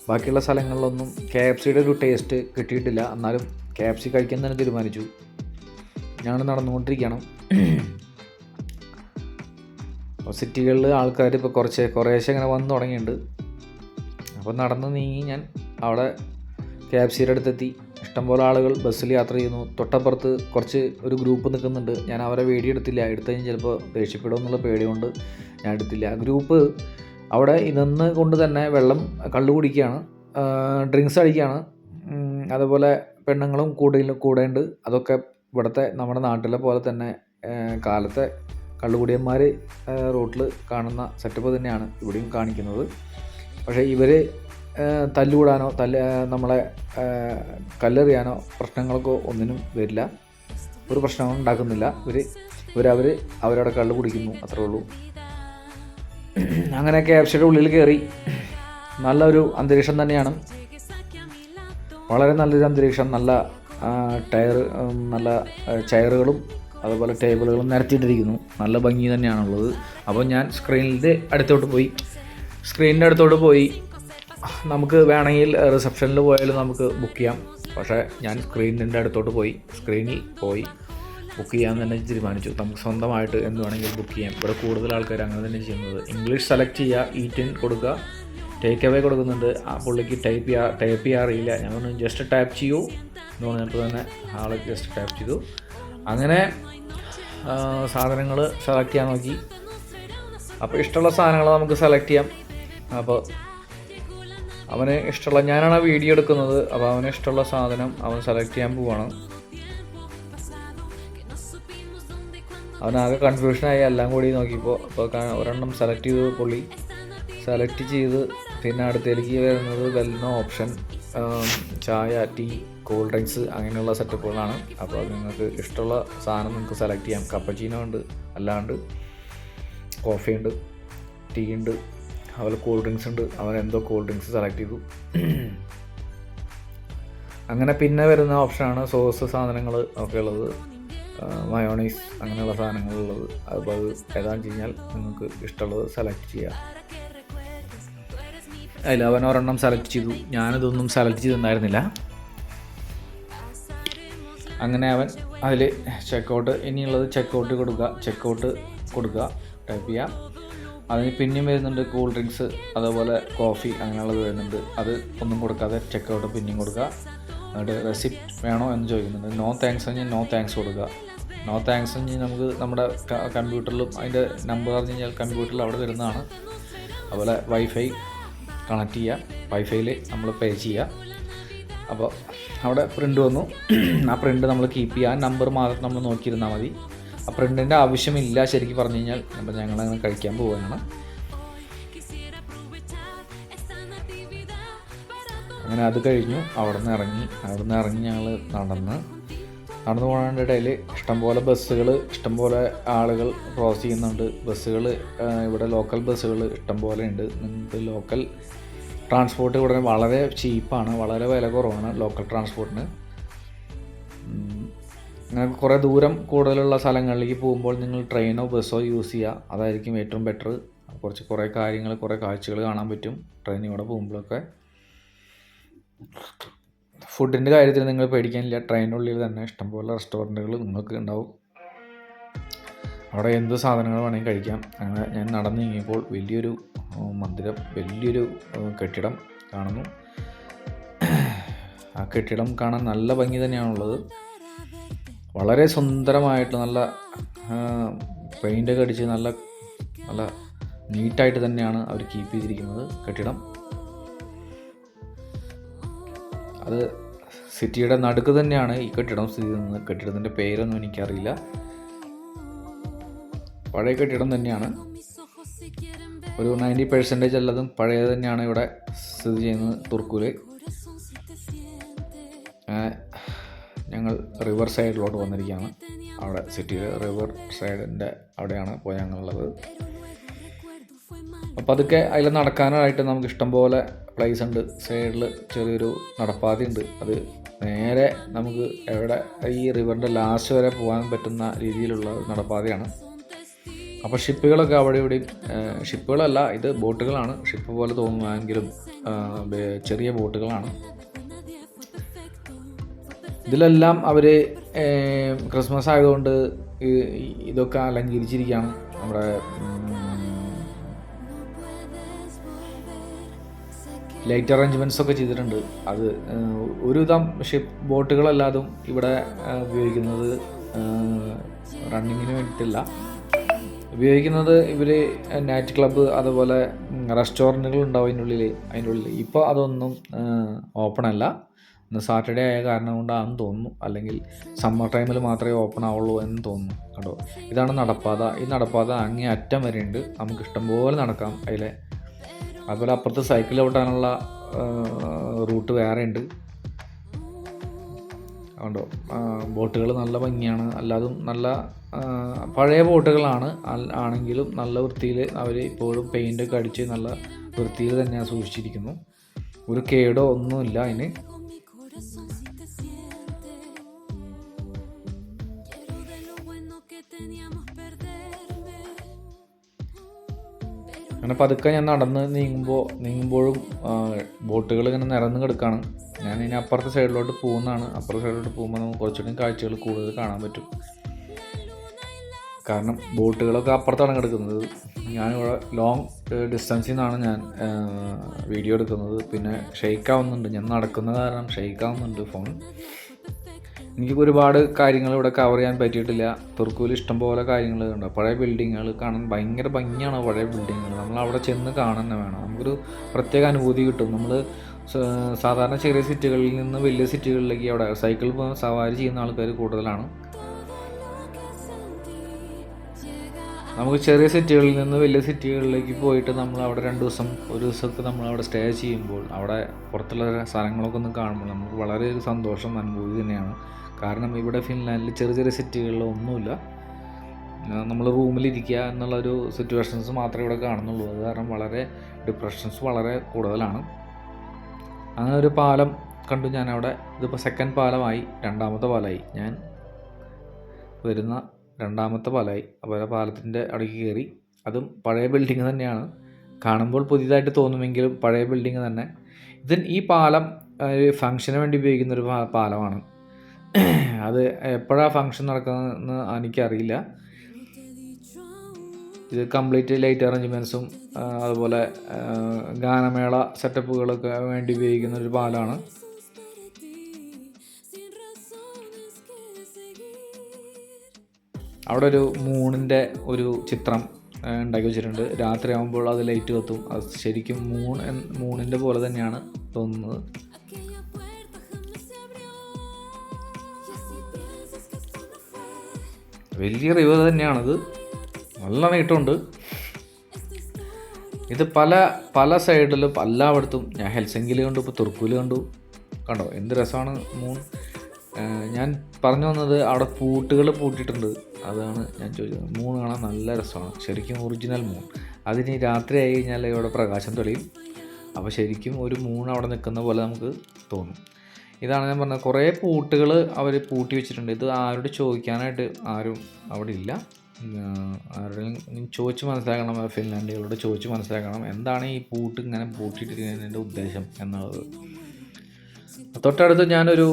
ബാക്കിയുള്ള സ്ഥലങ്ങളിലൊന്നും KFCയുടെ ഒരു ടേസ്റ്റ് കിട്ടിയിട്ടില്ല. എന്നാലും KFC കഴിക്കാൻ തന്നെ തീരുമാനിച്ചു. ഞങ്ങൾ നടന്നുകൊണ്ടിരിക്കണം. അപ്പോൾ സിറ്റികളിൽ ആൾക്കാർ ഇപ്പോൾ കുറേശ്ശെ ഇങ്ങനെ വന്നു തുടങ്ങിയിട്ടുണ്ട്. അപ്പോൾ നടന്ന് നീങ്ങി ഞാൻ അവിടെ KFCയുടെ അടുത്തെത്തി. ഇഷ്ടംപോലെ ആളുകൾ ബസ്സിൽ യാത്ര ചെയ്യുന്നു. തൊട്ടപ്പുറത്ത് ഒരു ഗ്രൂപ്പ് നിൽക്കുന്നുണ്ട്. ഞാൻ അവരെ വീഡിയോ എടുത്തില്ല. എടുത്തു കഴിഞ്ഞാൽ ചിലപ്പോൾ ദേഷ്യപ്പെടുമെന്നുള്ള പേടി കൊണ്ട് ഞാൻ എടുത്തില്ല. ആ ഗ്രൂപ്പ് അവിടെ നിന്ന് കൊണ്ട് തന്നെ കള്ളു കുടിക്കുകയാണ്, ഡ്രിങ്ക്സ് അടിക്കുകയാണ്. അതുപോലെ പെണ്ണുങ്ങളും കൂടെയുണ്ട്. അതൊക്കെ ഇവിടുത്തെ നമ്മുടെ നാട്ടിലെ പോലെ തന്നെ കാലത്തെ കള്ളുകുടിയന്മാർ റോട്ടിൽ കാണുന്ന സെറ്റപ്പ് തന്നെയാണ് ഇവിടെയും കാണിക്കുന്നത്. പക്ഷേ ഇവർ തല്ലുകൂടാനോ നമ്മളെ കല്ലെറിയാനോ പ്രശ്നങ്ങൾക്കോ ഒന്നിനും വരില്ല. ഒരു പ്രശ്നങ്ങളും ഉണ്ടാക്കുന്നില്ല. അവരവിടെ കള്ളു കുടിക്കുന്നു, അത്രേ ഉള്ളൂ. അങ്ങനെ KFCയുടെ ഉള്ളിൽ കയറി. നല്ലൊരു അന്തരീക്ഷം തന്നെയാണ്, വളരെ നല്ലൊരു അന്തരീക്ഷം. നല്ല നല്ല ചെയറുകളും അതുപോലെ ടേബിളുകളും നിരത്തിയിട്ടിരിക്കുന്നു. നല്ല ഭംഗി തന്നെയാണുള്ളത്. അപ്പോൾ ഞാൻ സ്ക്രീനിൻ്റെ അടുത്തോട്ട് പോയി നമുക്ക് വേണമെങ്കിൽ റിസപ്ഷനിൽ പോയാലും നമുക്ക് ബുക്ക് ചെയ്യാം. പക്ഷേ ഞാൻ സ്ക്രീനിൻ്റെ അടുത്തോട്ട് സ്ക്രീനിൽ പോയി ബുക്ക് ചെയ്യാൻ തന്നെ തീരുമാനിച്ചു. നമുക്ക് സ്വന്തമായിട്ട് എന്ത് വേണമെങ്കിലും ബുക്ക് ചെയ്യാം. ഇവിടെ കൂടുതൽ ആൾക്കാർ അങ്ങനെ തന്നെ ചെയ്യുന്നത്. ഇംഗ്ലീഷ് സെലക്ട് ചെയ്യുക, ഈറ്റ് ഇൻ കൊടുക്കുക, ടേക്ക് അവേ കൊടുക്കുന്നുണ്ട്. ആ പുള്ളിക്ക് ടൈപ്പ് ചെയ്യാൻ അറിയില്ല. ഞാൻ പറഞ്ഞു ജസ്റ്റ് ടാപ്പ് ചെയ്യൂ എന്ന് പറഞ്ഞപ്പോൾ തന്നെ ആൾ ജസ്റ്റ് ടാപ്പ് ചെയ്തു. അങ്ങനെ സാധനങ്ങൾ സെലക്ട് ചെയ്യാൻ നോക്കി. അപ്പോൾ ഇഷ്ടമുള്ള സാധനങ്ങൾ നമുക്ക് സെലക്ട് ചെയ്യാം. അപ്പോൾ അവന് ഇഷ്ടമുള്ള, ഞാനാണ് ആ വീഡിയോ എടുക്കുന്നത്. അപ്പോൾ അവന് ഇഷ്ടമുള്ള സാധനം അവൻ സെലക്ട് ചെയ്യാൻ പോവാണ്. അവനാകെ കൺഫ്യൂഷനായി എല്ലാം കൂടി നോക്കിയപ്പോൾ. അപ്പോൾ ഒരെണ്ണം സെലക്ട് ചെയ്ത് പിന്നെ അടുത്തേക്ക് വരുന്നത് വെൽനോ ഓപ്ഷൻ, ചായ, ടീ, കൂൾ ഡ്രിങ്ക്സ് അങ്ങനെയുള്ള സെറ്റപ്പുകളാണ്. അപ്പോൾ നിങ്ങൾക്ക് ഇഷ്ടമുള്ള സാധനം നിങ്ങൾക്ക് സെലക്ട് ചെയ്യാം. കപ്പച്ചീനോ ഉണ്ട്, അല്ലാണ്ട് കോഫി ഉണ്ട്, ടീ ഉണ്ട്, അതുപോലെ കൂൾ ഡ്രിങ്ക്സ് ഉണ്ട്. അവൻ എന്തോ കൂൾ ഡ്രിങ്ക്സ് സെലക്ട് ചെയ്തു. അങ്ങനെ പിന്നെ വരുന്ന ഓപ്ഷനാണ് സോസ് സാധനങ്ങൾ ഒക്കെ ഉള്ളത്, മയോണൈസ് അങ്ങനെയുള്ള സാധനങ്ങളുള്ളത്. അപ്പോൾ അത് ഏതാണെന്ന് വെച്ച് കഴിഞ്ഞാൽ നിങ്ങൾക്ക് ഇഷ്ടമുള്ളത് സെലക്ട് ചെയ്യാം. അതിൽ അവൻ ഒരെണ്ണം സെലക്ട് ചെയ്തു. ഞാനിതൊന്നും സെലക്ട് ചെയ്തിട്ടുണ്ടായിരുന്നില്ല. അങ്ങനെ അവൻ അതിൽ ഇനിയുള്ളത് ചെക്കൗട്ട് കൊടുക്കുക, ടൈപ്പ് ചെയ്യുക. അതിന് പിന്നെയും വരുന്നുണ്ട് കൂൾ ഡ്രിങ്ക്സ്, അതേപോലെ കോഫി അങ്ങനെയുള്ളത് വരുന്നുണ്ട്. അത് ഒന്നും കൊടുക്കാതെ ചെക്കൗട്ട് പിന്നെയും കൊടുക്കുക. എന്നിട്ട് റെസിപ്റ്റ് വേണോ എന്ന് ചോദിക്കുന്നുണ്ട്. നോ താങ്ക്സ് കഴിഞ്ഞാൽ നോ താങ്ക്സ് കൊടുക്കുക. നോ താങ്ക്സ് കഴിഞ്ഞാൽ നമുക്ക് നമ്മുടെ കമ്പ്യൂട്ടറിലും അതിൻ്റെ നമ്പർ പറഞ്ഞു കഴിഞ്ഞാൽ കമ്പ്യൂട്ടറിൽ അവിടെ വരുന്നതാണ്. അതുപോലെ വൈഫൈ കണക്ട് ചെയ്യുക, വൈഫൈയിൽ നമ്മൾ പേ ചെയ്യുക. അപ്പോൾ അവിടെ പ്രിൻ്റ് വന്നു. ആ പ്രിൻ്റ് നമ്മൾ കീപ്പ് ചെയ്യുക. ആ നമ്പർ മാത്രം നമ്മൾ നോക്കിയിരുന്നാൽ മതി. ആ പ്രിൻ്റിൻ്റെ ആവശ്യമില്ല ശരിക്കും പറഞ്ഞു കഴിഞ്ഞാൽ. അപ്പോൾ ഞങ്ങളങ്ങനെ കഴിക്കാൻ പോവുകയാണ്. അങ്ങനെ അത് കഴിഞ്ഞു. അവിടെ നിന്ന് ഇറങ്ങി ഞങ്ങൾ നടന്നു പോകുന്നതിൻ്റെ ഇടയിൽ ഇഷ്ടംപോലെ ആളുകൾ ക്രോസ് ചെയ്യുന്നുണ്ട്. ബസ്സുകൾ ഇവിടെ ലോക്കൽ ബസ്സുകൾ ഇഷ്ടംപോലെ ഉണ്ട്. നിങ്ങൾക്ക് ലോക്കൽ ട്രാൻസ്പോർട്ട് ഇവിടെ വളരെ ചീപ്പാണ്, വളരെ വില കുറവാണ് ലോക്കൽ ട്രാൻസ്പോർട്ടിന്. നിങ്ങൾക്ക് കുറേ ദൂരം കൂടുതലുള്ള സ്ഥലങ്ങളിലേക്ക് പോകുമ്പോൾ നിങ്ങൾ ട്രെയിനോ ബസ്സോ യൂസ് ചെയ്യുക, അതായിരിക്കും ഏറ്റവും ബെറ്റർ. കുറേ കാഴ്ചകൾ കാണാൻ പറ്റും ട്രെയിനിലൂടെ പോകുമ്പോഴൊക്കെ. ഫുഡിൻ്റെ കാര്യത്തിൽ നിങ്ങൾ പേടിക്കാനില്ല. ട്രെയിനുള്ളിൽ തന്നെ ഇഷ്ടംപോലെ റെസ്റ്റോറൻറ്റുകൾ നിങ്ങൾക്ക് ഉണ്ടാവും. അവിടെ എന്ത് സാധനങ്ങൾ വേണമെങ്കിൽ കഴിക്കാം. അങ്ങനെ ഞാൻ നടന്നു നീങ്ങിയപ്പോൾ വലിയൊരു മന്ദിരം, വലിയൊരു കെട്ടിടം കാണുന്നു. ആ കെട്ടിടം കാണാൻ നല്ല ഭംഗി തന്നെയാണുള്ളത്. വളരെ സുന്ദരമായിട്ട് നല്ല പെയിൻ്റൊക്കെ അടിച്ച് നല്ല നല്ല നീറ്റായിട്ട് തന്നെയാണ് അവർ കീപ്പ് ചെയ്തിരിക്കുന്നത് കെട്ടിടം. അത് സിറ്റിയുടെ നടുക്ക് തന്നെയാണ് ഈ കെട്ടിടം സ്ഥിതി ചെയ്യുന്നത്. കെട്ടിടത്തിൻ്റെ പേരൊന്നും എനിക്കറിയില്ല. പഴയ കെട്ടിടം തന്നെയാണ്. ഒരു 90% എല്ലാതും പഴയ തന്നെയാണ് ഇവിടെ സ്ഥിതി ചെയ്യുന്നത് തുർക്കിൽ. ഞങ്ങൾ റിവർ സൈഡിലോട്ട് വന്നിരിക്കുകയാണ്. അവിടെ സിറ്റിയിൽ റിവർ സൈഡിൻ്റെ അവിടെയാണ് പോയി ഞങ്ങളുള്ളത്. അപ്പോൾ അതൊക്കെ അതിൽ നടക്കാനായിട്ട് നമുക്ക് ഇഷ്ടംപോലെ പ്ലേസ് ഉണ്ട്. സൈഡിൽ ചെറിയൊരു നടപ്പാത ഉണ്ട്. അത് നേരെ നമുക്ക് എവിടെ ഈ റിവറിൻ്റെ ലാസ്റ്റ് വരെ പോകാൻ പറ്റുന്ന രീതിയിലുള്ള നടപ്പാതയാണ്. അപ്പോൾ ഷിപ്പുകളൊക്കെ അവിടെ ഇവിടെയും, ഷിപ്പുകളല്ല, ഇത് ബോട്ടുകളാണ്. ഷിപ്പ് പോലെ തോന്നുമെങ്കിലും ചെറിയ ബോട്ടുകളാണ്. ഇതിലെല്ലാം അവർ ക്രിസ്മസ് ആയതുകൊണ്ട് ഇതൊക്കെ അലങ്കരിച്ചിരിക്കുകയാണ്. നമ്മുടെ ലൈറ്റ് അറേഞ്ച്മെൻറ്റ്സ് ഒക്കെ ചെയ്തിട്ടുണ്ട്. അത് ഒരുവിധം ബോട്ടുകളല്ലാതും ഇവിടെ ഉപയോഗിക്കുന്നത് റണ്ണിങ്ങിന് വേണ്ടിയിട്ടില്ല. ഉപയോഗിക്കുന്നത് ഇവർ നൈറ്റ് ക്ലബ്ബ്, അതുപോലെ റെസ്റ്റോറൻറ്റുകൾ ഉണ്ടാവും അതിൻ്റെ ഉള്ളിൽ. ഇപ്പോൾ അതൊന്നും ഓപ്പൺ അല്ല. ഇന്ന് സാറ്റർഡേ ആയ കാരണം കൊണ്ടാണെന്ന് തോന്നുന്നു, അല്ലെങ്കിൽ സമ്മർ ടൈമിൽ മാത്രമേ ഓപ്പൺ ആവുള്ളൂ എന്ന് തോന്നുന്നു. കേട്ടോ, ഇതാണ് നടപ്പാത. ഈ നടപ്പാത അങ്ങേ അറ്റം വരെ ഉണ്ട്. നമുക്ക് ഇഷ്ടംപോലെ നടക്കാം അതിലെ. അതുപോലെ അപ്പുറത്ത് സൈക്കിൾ ഓട്ടാനുള്ള റൂട്ട് വേറെ ഉണ്ട്. അതുകൊണ്ടോ ബോട്ടുകൾ നല്ല ഭംഗിയാണ്. അല്ലാതും നല്ല പഴയ ബോട്ടുകളാണ് ആണെങ്കിലും നല്ല വൃത്തിയിൽ അവർ ഇപ്പോഴും പെയിൻ്റൊക്കെ അടിച്ച് നല്ല വൃത്തിയിൽ തന്നെയാണ് സൂക്ഷിച്ചിരിക്കുന്നു. ഒരു കേടോ ഒന്നുമില്ല അതിന്. അങ്ങനെ പതുക്കെ ഞാൻ നടന്ന് നീങ്ങുമ്പോഴും ബോട്ടുകൾ ഇങ്ങനെ നിരന്ന് കിടക്കുകയാണ്. ഞാൻ ഇനി അപ്പുറത്തെ സൈഡിലോട്ട് പോകുന്നതാണ്. അപ്പുറത്തെ സൈഡിലോട്ട് പോകുമ്പോൾ നമുക്ക് കുറച്ചുകൂടി കാഴ്ചകൾ കൂടുതൽ കാണാൻ പറ്റും. കാരണം ബോട്ടുകളൊക്കെ അപ്പുറത്താണ് കിടക്കുന്നത്. ഞാനിവിടെ ലോങ് ഡിസ്റ്റൻസിൽ നിന്നാണ് ഞാൻ വീഡിയോ എടുക്കുന്നത്. പിന്നെ ഷെയ്ക്കാവുന്നുണ്ട്, ഞാൻ നടക്കുന്ന കാരണം ഷെയ്ക്കാവുന്നുണ്ട് ഫോൺ. എനിക്ക് ഒരുപാട് കാര്യങ്ങൾ ഇവിടെ കവർ ചെയ്യാൻ പറ്റിയിട്ടില്ല. തുർക്കിയിൽ ഇഷ്ടംപോലെ കാര്യങ്ങളുണ്ട്. പഴയ ബിൽഡിങ്ങുകൾ കാണാൻ ഭയങ്കര ഭംഗിയാണ്. പഴയ ബിൽഡിങ്ങുകൾ നമ്മൾ അവിടെ ചെന്ന് കാണാൻ തന്നെ വേണം. നമുക്കൊരു പ്രത്യേക അനുഭൂതി കിട്ടും. നമ്മൾ സാധാരണ ചെറിയ സിറ്റികളിൽ നിന്ന് വലിയ സിറ്റികളിലേക്ക് അവിടെ സൈക്കിൾ സവാരി ചെയ്യുന്ന ആൾക്കാർ കൂടുതലാണ്. നമുക്ക് ചെറിയ സിറ്റികളിൽ നിന്ന് വലിയ സിറ്റികളിലേക്ക് പോയിട്ട് നമ്മൾ അവിടെ 2 ദിവസം, ഒരു ദിവസമൊക്കെ നമ്മൾ അവിടെ സ്റ്റേ ചെയ്യുമ്പോൾ അവിടെ പുറത്തുള്ള സ്ഥലങ്ങളൊക്കെ ഒന്ന് കാണുമ്പോൾ നമുക്ക് വളരെ ഒരു സന്തോഷം അനുഭൂതി തന്നെയാണ്. കാരണം ഇവിടെ ഫിൻലാൻഡിൽ ചെറിയ ചെറിയ സിറ്റികളിൽ ഒന്നുമില്ല. നമ്മൾ റൂമിലിരിക്കുക എന്നുള്ളൊരു സിറ്റുവേഷൻസ് മാത്രമേ ഇവിടെ കാണുന്നുള്ളൂ. അത് കാരണം വളരെ ഡിപ്രഷൻസ് വളരെ കൂടുതലാണ്. അങ്ങനെ ഒരു പാലം കണ്ടു ഞാൻ അവിടെ. ഇതിപ്പോൾ സെക്കൻഡ് പാലമായി, 2ാമത്തെ പാലമായി. ഞാൻ വരുന്ന 2ാമത്തെ പാലമായി. അപ്പോൾ ആ പാലത്തിൻ്റെ അവിടേക്ക് കയറി. അതും പഴയ ബിൽഡിങ് തന്നെയാണ്. കാണുമ്പോൾ പുതിയതായിട്ട് തോന്നുമെങ്കിലും പഴയ ബിൽഡിങ് തന്നെ. ഈ പാലം ഒരു ഫംഗ്ഷന് വേണ്ടി ഉപയോഗിക്കുന്നൊരു പാലമാണ്. അത് എപ്പോഴാണ് ഫംഗ്ഷൻ നടക്കുന്നതെന്ന് എനിക്കറിയില്ല. ഇത് കംപ്ലീറ്റ് ലൈറ്റ് അറേഞ്ച്മെൻറ്റ്സും അതുപോലെ ഗാനമേള സെറ്റപ്പുകളൊക്കെ വേണ്ടി ഉപയോഗിക്കുന്ന ഒരു പാലമാണ്. അവിടെ ഒരു മൂണിൻ്റെ ഒരു ചിത്രം ഉണ്ടാക്കി വെച്ചിട്ടുണ്ട്. രാത്രി ആകുമ്പോൾ അത് ലൈറ്റ് കത്തും. അത് ശരിക്കും മൂണിൻ്റെ പോലെ തന്നെയാണ് തോന്നുന്നത്. വലിയ റിവർ തന്നെയാണത്. നല്ല നീട്ടമുണ്ട്. ഇത് പല സൈഡിലും എല്ലായിടത്തും. ഞാൻ ഹെൽസിങ്കിയിൽ കണ്ടു, ഇപ്പോൾ തുർക്കിയിൽ കണ്ടോ എന്ത് രസമാണ് മൂൺ. ഞാൻ പറഞ്ഞു വന്നത് അവിടെ പൂട്ടുകൾ പൂട്ടിയിട്ടുണ്ട്. അതാണ് ഞാൻ ചോദിച്ചത്. മൂൺ കാണാൻ നല്ല രസമാണ്. ശരിക്കും ഒറിജിനൽ മൂൺ. അതിന് രാത്രി ആയി കഴിഞ്ഞാൽ ഇവിടെ പ്രകാശം തെളിയും. അപ്പോൾ ശരിക്കും ഒരു മൂൺ അവിടെ നിൽക്കുന്ന പോലെ നമുക്ക് തോന്നും. ഇതാണ് ഞാൻ പറഞ്ഞത്. കുറേ പൂട്ടുകൾ അവർ പൂട്ടി വെച്ചിട്ടുണ്ട്. ഇത് ആരോട് ചോദിക്കാനായിട്ട് ആരും അവിടെ ഇല്ല. ആരുടെയും ചോദിച്ച് മനസ്സിലാക്കണം. ഫിൻലാൻഡുകളോട് ചോദിച്ച് മനസ്സിലാക്കണം എന്താണ് ഈ പൂട്ട് ഇങ്ങനെ പൂട്ടിയിട്ടിരിക്കുന്നതിൻ്റെ ഉദ്ദേശം എന്നുള്ളത്. തൊട്ടടുത്ത് ഞാനൊരു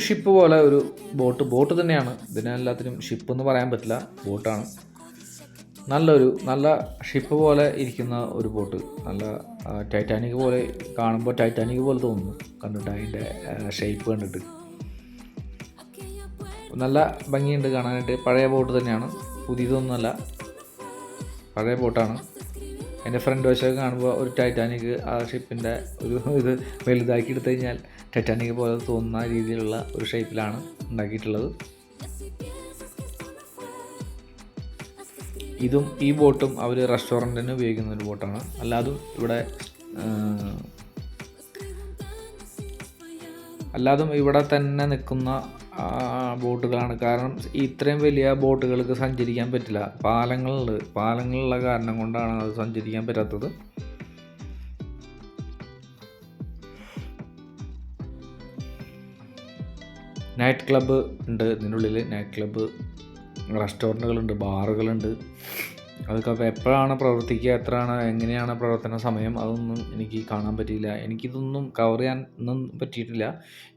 ഷിപ്പ് പോലെ ഒരു ബോട്ട് തന്നെയാണ്, ഇതിനെല്ലാത്തിനും ഷിപ്പ് എന്ന് പറയാൻ പറ്റില്ല, ബോട്ടാണ്. നല്ല ഷിപ്പ് പോലെ ഇരിക്കുന്ന ഒരു ബോട്ട്, നല്ല ടൈറ്റാനിക് പോലെ, കാണുമ്പോൾ ടൈറ്റാനിക് പോലെ തോന്നുന്നു കണ്ടിട്ട്, അതിൻ്റെ ഷേപ്പ് കണ്ടിട്ട് നല്ല ഭംഗിയുണ്ട് കാണാനായിട്ട്. പഴയ ബോട്ട് തന്നെയാണ്, പുതിയതൊന്നുമല്ല, പഴയ ബോട്ടാണ്. എൻ്റെ ഫ്രണ്ട് വശമൊക്കെ കാണുമ്പോൾ ഒരു ടൈറ്റാനിക്, ആ ഷിപ്പിൻ്റെ ഇത് വലുതാക്കി എടുത്തു കഴിഞ്ഞാൽ ടൈറ്റാനിക് പോലെ തോന്നുന്ന രീതിയിലുള്ള ഒരു ഷേപ്പിലാണ് ഉണ്ടാക്കിയിട്ടുള്ളത്. ഈ ബോട്ടും അവർ റെസ്റ്റോറൻറ്റിന് ഉപയോഗിക്കുന്ന ഒരു ബോട്ടാണ്. അല്ലാതും ഇവിടെ തന്നെ നിൽക്കുന്ന ബോട്ടുകളാണ്. കാരണം ഇത്രയും വലിയ ബോട്ടുകൾക്ക് സഞ്ചരിക്കാൻ പറ്റില്ല, പാലങ്ങളുള്ള കാരണം കൊണ്ടാണ് അത് സഞ്ചരിക്കാൻ പറ്റാത്തത്. നൈറ്റ് ക്ലബ്ബ് ഉണ്ട് ഇതിനുള്ളിൽ, നൈറ്റ് ക്ലബ്ബ്, റെസ്റ്റോറൻറ്റുകളുണ്ട്, ബാറുകളുണ്ട്. അതൊക്കെ എപ്പോഴാണ് പ്രവർത്തിക്കുക, എങ്ങനെയാണ് പ്രവർത്തന സമയം, അതൊന്നും എനിക്ക് കാണാൻ പറ്റിയില്ല. എനിക്കിതൊന്നും കവർ ചെയ്യാൻ ഒന്നും പറ്റിയിട്ടില്ല.